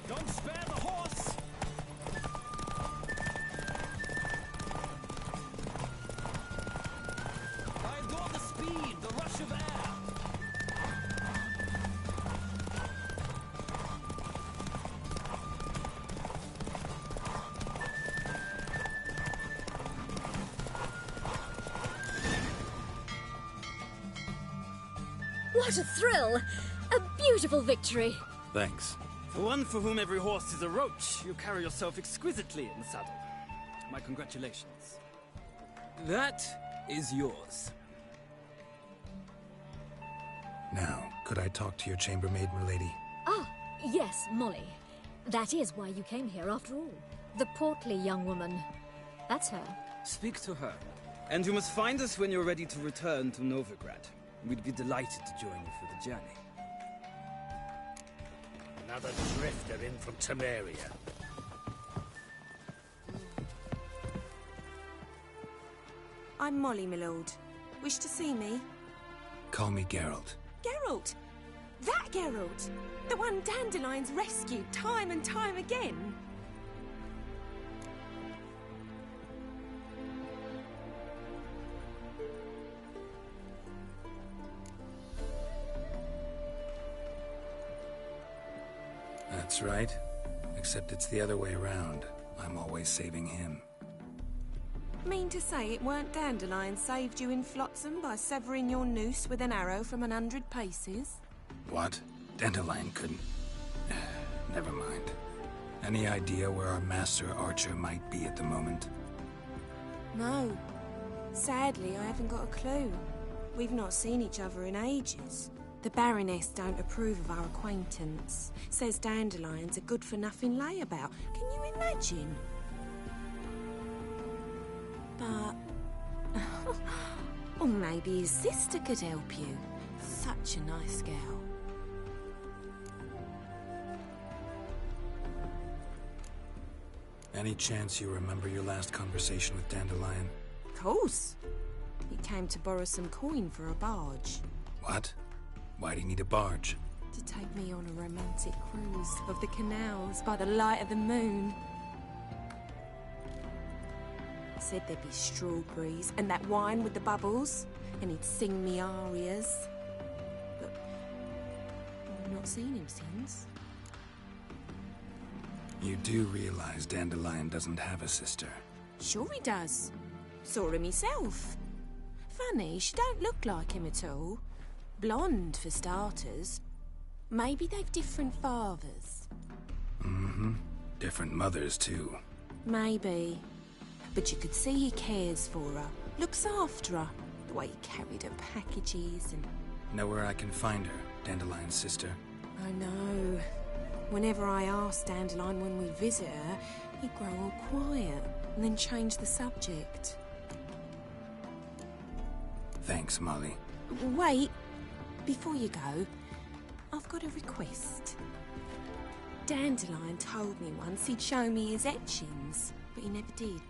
Don't spare the horse! I adore the speed, the rush of air. What a thrill! A beautiful victory! Thanks. For one for whom every horse is a roach, you carry yourself exquisitely in the saddle. My congratulations. That is yours. Now, could I talk to your chambermaid, milady? Ah, yes, Molly. That is why you came here after all. The portly young woman. That's her. Speak to her. And you must find us when you're ready to return to Novigrad. We'd be delighted to join you for the journey. Another drifter in from Temeria. I'm Molly, my lord. Wish to see me? Call me Geralt. Geralt! That Geralt! The one Dandelion's rescued time and time again! That's right. Except it's the other way around. I'm always saving him. Mean to say it weren't Dandelion saved you in Flotsam by severing your noose with an arrow from 100 paces? What? Dandelion couldn't... Never mind. Any idea where our master archer might be at the moment? No. Sadly, I haven't got a clue. We've not seen each other in ages. The Baroness don't approve of our acquaintance. Says Dandelion's a good-for-nothing layabout. Can you imagine? But... or maybe his sister could help you. Such a nice girl. Any chance you remember your last conversation with Dandelion? Of course. He came to borrow some coin for a barge. What? Why'd he need a barge? To take me on a romantic cruise of the canals by the light of the moon. Said there'd be strawberries and that wine with the bubbles, and he'd sing me arias. But I've not seen him since. You do realize Dandelion doesn't have a sister? Sure he does. Saw him myself. Funny, she don't look like him at all. Blonde, for starters. Maybe they've different fathers. Mm-hmm. Different mothers, too. Maybe. But you could see he cares for her. Looks after her. The way he carried her packages and... Know where I can find her, Dandelion's sister? I know. Whenever I asked Dandelion when we visit her, he'd grow all quiet and then change the subject. Thanks, Molly. Wait. Before you go, I've got a request. Dandelion told me once he'd show me his etchings, but he never did.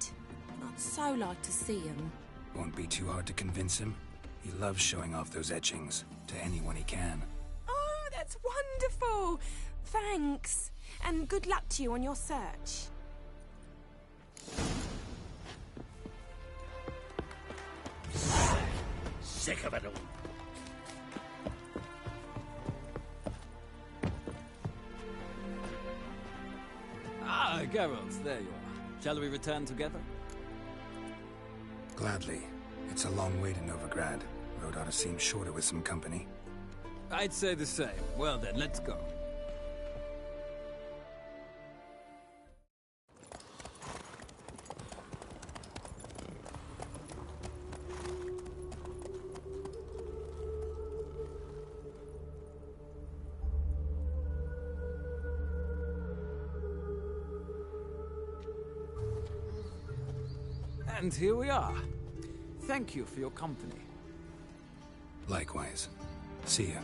I'd so like to see them. Won't be too hard to convince him. He loves showing off those etchings to anyone he can. Oh, that's wonderful! Thanks. And good luck to you on your search. Sick of it all. Ah, Geralt, there you are. Shall we return together? Gladly. It's a long way to Novigrad. Road ought to seem shorter with some company. I'd say the same. Well then, let's go. And here we are. Thank you for your company. Likewise. See ya.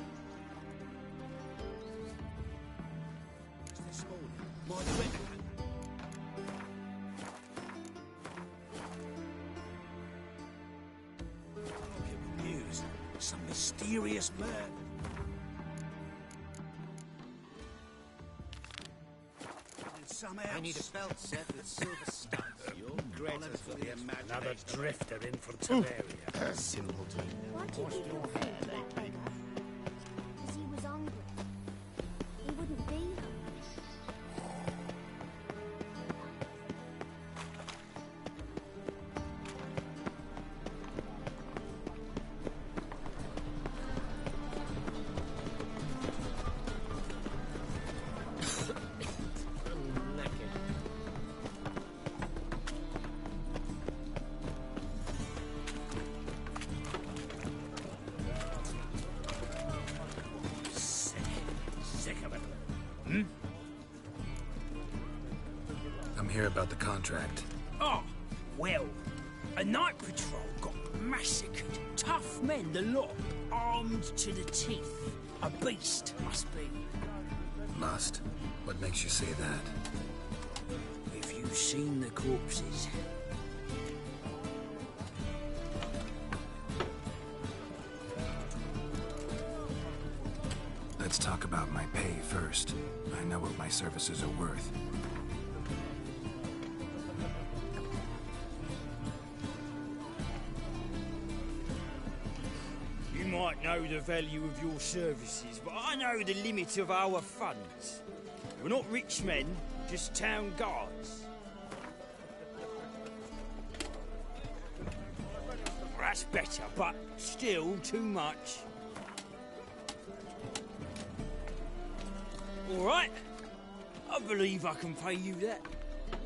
News. Some mysterious man. I need a belt set with silver studs. You're greater for the imagination. Another drifter in from Temeria. Simpleton. Why do you think he was that beggar? Because he was hungry. He wouldn't be hungry. I'm here about the contract. Oh, well, a night patrol got massacred. Tough men, the lot, armed to the teeth. A beast, must be. Must? What makes you say that? If you've seen the corpses. Let's talk about my pay first. I know what my services are worth. You might know the value of your services, but I know the limit of our funds. We're not rich men, just town guards. That's better, but still too much. All right. I believe I can pay you that.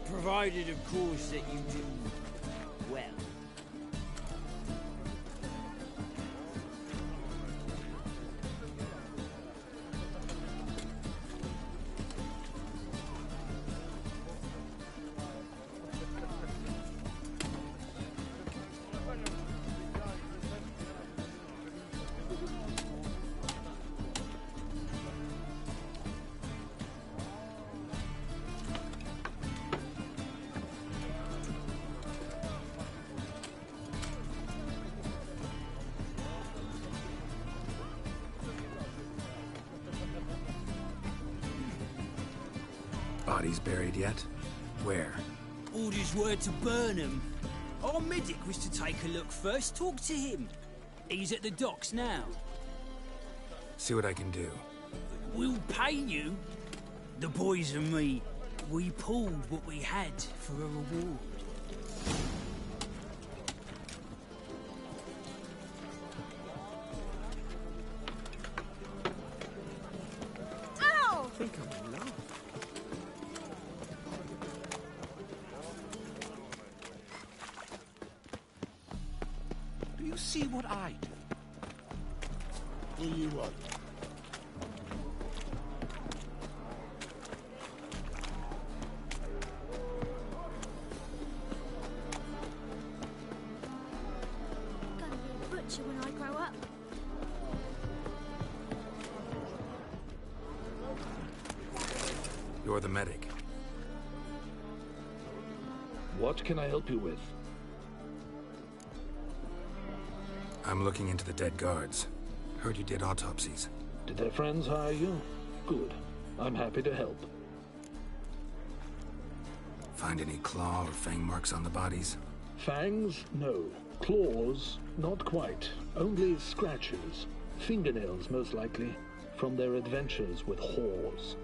Provided, of course, that you do well. Bodies buried yet? Where? Orders were to burn him. Our medic was to take a look first, talk to him. He's at the docks now. See what I can do. We'll pay you. The boys and me, we pulled what we had for a reward. Ow! I think I'm in love. Do you see what I do? What do you want? Gonna be a butcher when I grow up. You're the medic. What can I help you with? I'm looking into the dead guards. Heard you did autopsies. Did their friends hire you? Good. I'm happy to help. Find any claw or fang marks on the bodies? Fangs? No. Claws? Not quite. Only scratches. Fingernails, most likely. From their adventures with whores.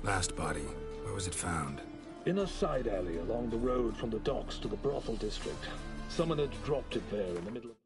Last body, where was it found? In a side alley along the road from the docks to the brothel district. Someone had dropped it there in the middle of...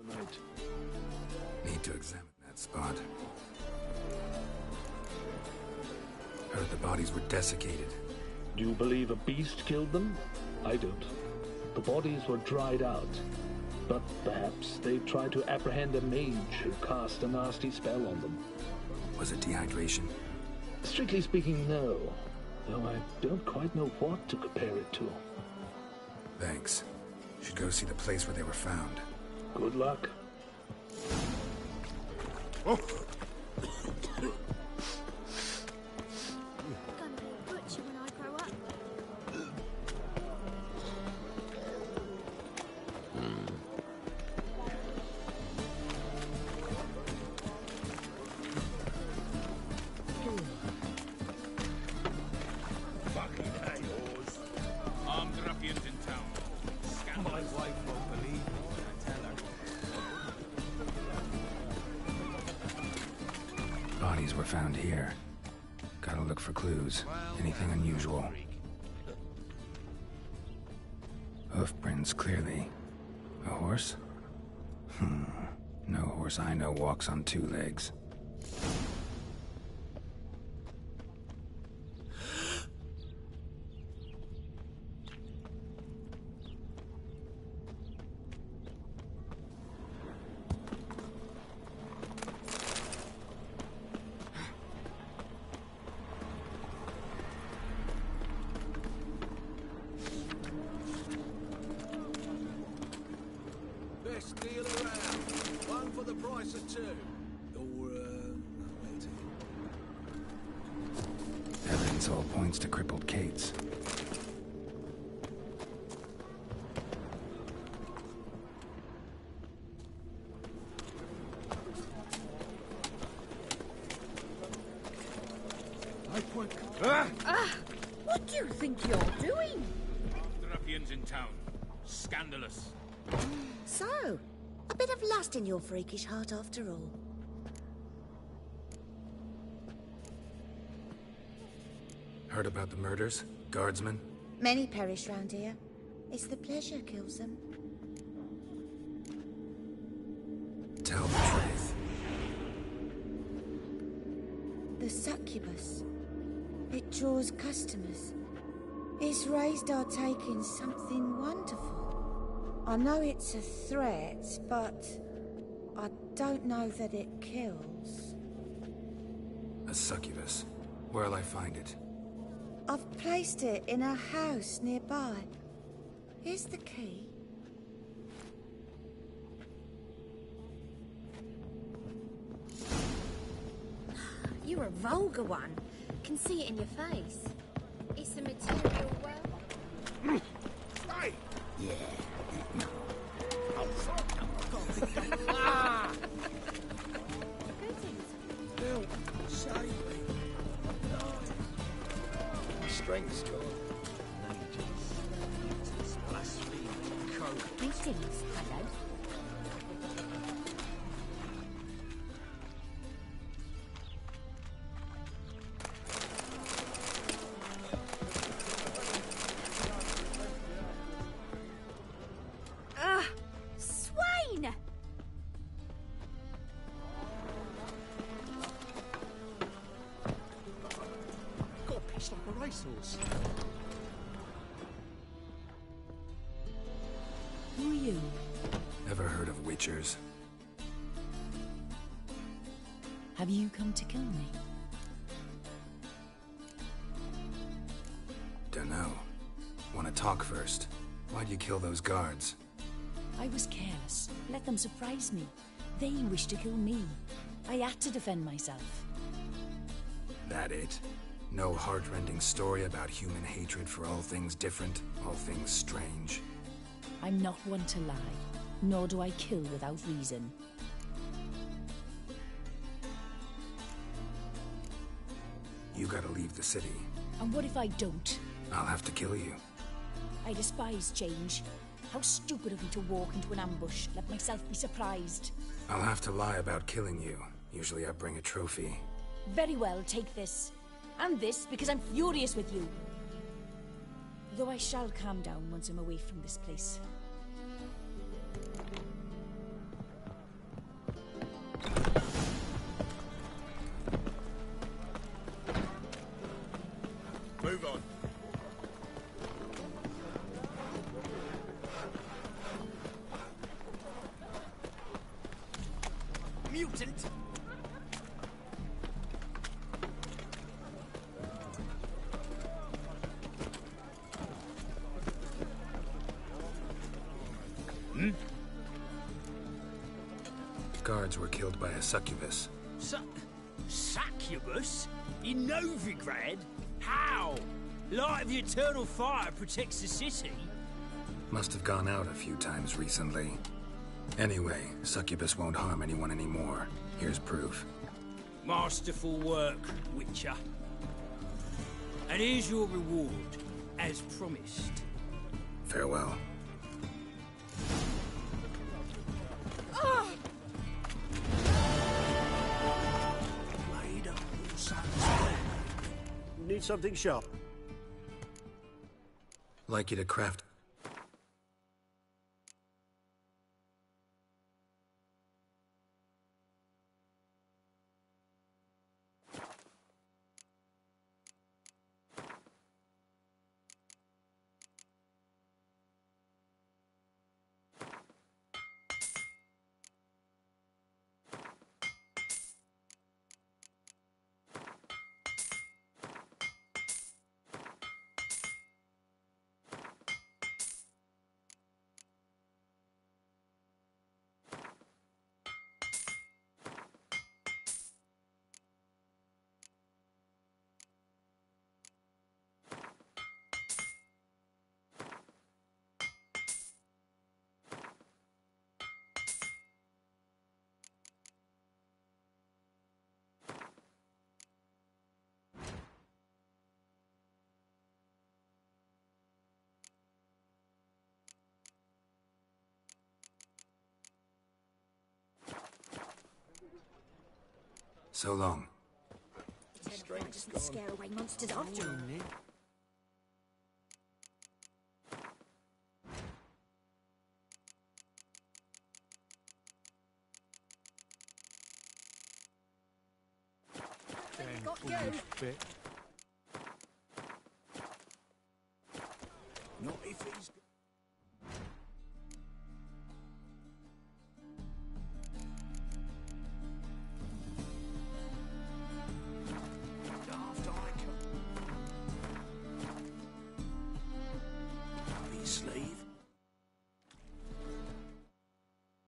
tonight. Need to examine that spot. Heard the bodies were desiccated. Do you believe a beast killed them? I don't. The bodies were dried out. But perhaps they tried to apprehend a mage who cast a nasty spell on them. Was it dehydration? Strictly speaking, no. Though I don't quite know what to compare it to. Thanks. Should go see the place where they were found. Good luck. Gonna be a butcher when I grow up. Fucking hey, Oz. Armed ruffians in town. My wife won't believe me when I tell her. Bodies were found here. Gotta look for clues. Anything unusual. Hoof prints, clearly. A horse? No horse I know walks on two legs. Best deal around. One for the price of two. Or, waiting. Evidence all points to crippled Kate's. What do you think you're doing? Armed ruffians in town. Scandalous. So, a bit of lust in your freakish heart after all. Heard about the murders? Guardsmen? Many perish round here. It's the pleasure kills them. Tell the truth. The succubus. It draws customers. It's raised our take in something wonderful. I know it's a threat, but I don't know that it kills. A succubus. Where'll I find it? I've placed it in a house nearby. Here's the key. You're a vulgar one. Can see it in your face. It's a material well. Hey! Yeah. Ah! Help, save me. My strength's gone. Blasphemy, code. Greetings, hello. Swain! Got pissed like a racehorse. Who are you? Ever heard of witchers? Have you come to kill me? Dunno. Wanna talk first? Why'd you kill those guards? I was careless. Let them surprise me. They wished to kill me. I had to defend myself. That it? No heart-rending story about human hatred for all things different, all things strange? I'm not one to lie, nor do I kill without reason. You gotta leave the city. And what if I don't? I'll have to kill you. I despise change. How stupid of me to walk into an ambush, let myself be surprised. I'll have to lie about killing you. Usually I bring a trophy. Very well, take this. And this, because I'm furious with you. Though I shall calm down once I'm away from this place. Move on. Mutant! Hmm? Guards were killed by a succubus. Succubus? In Novigrad? How? Light of the eternal fire protects the city? Must have gone out a few times recently. Anyway, succubus won't harm anyone anymore. Here's proof. Masterful work, Witcher. And here's your reward, as promised. Farewell. Need something sharp. Like you to craft. So long. Eternal doesn't scare away monsters after all. Got you. Not if he's...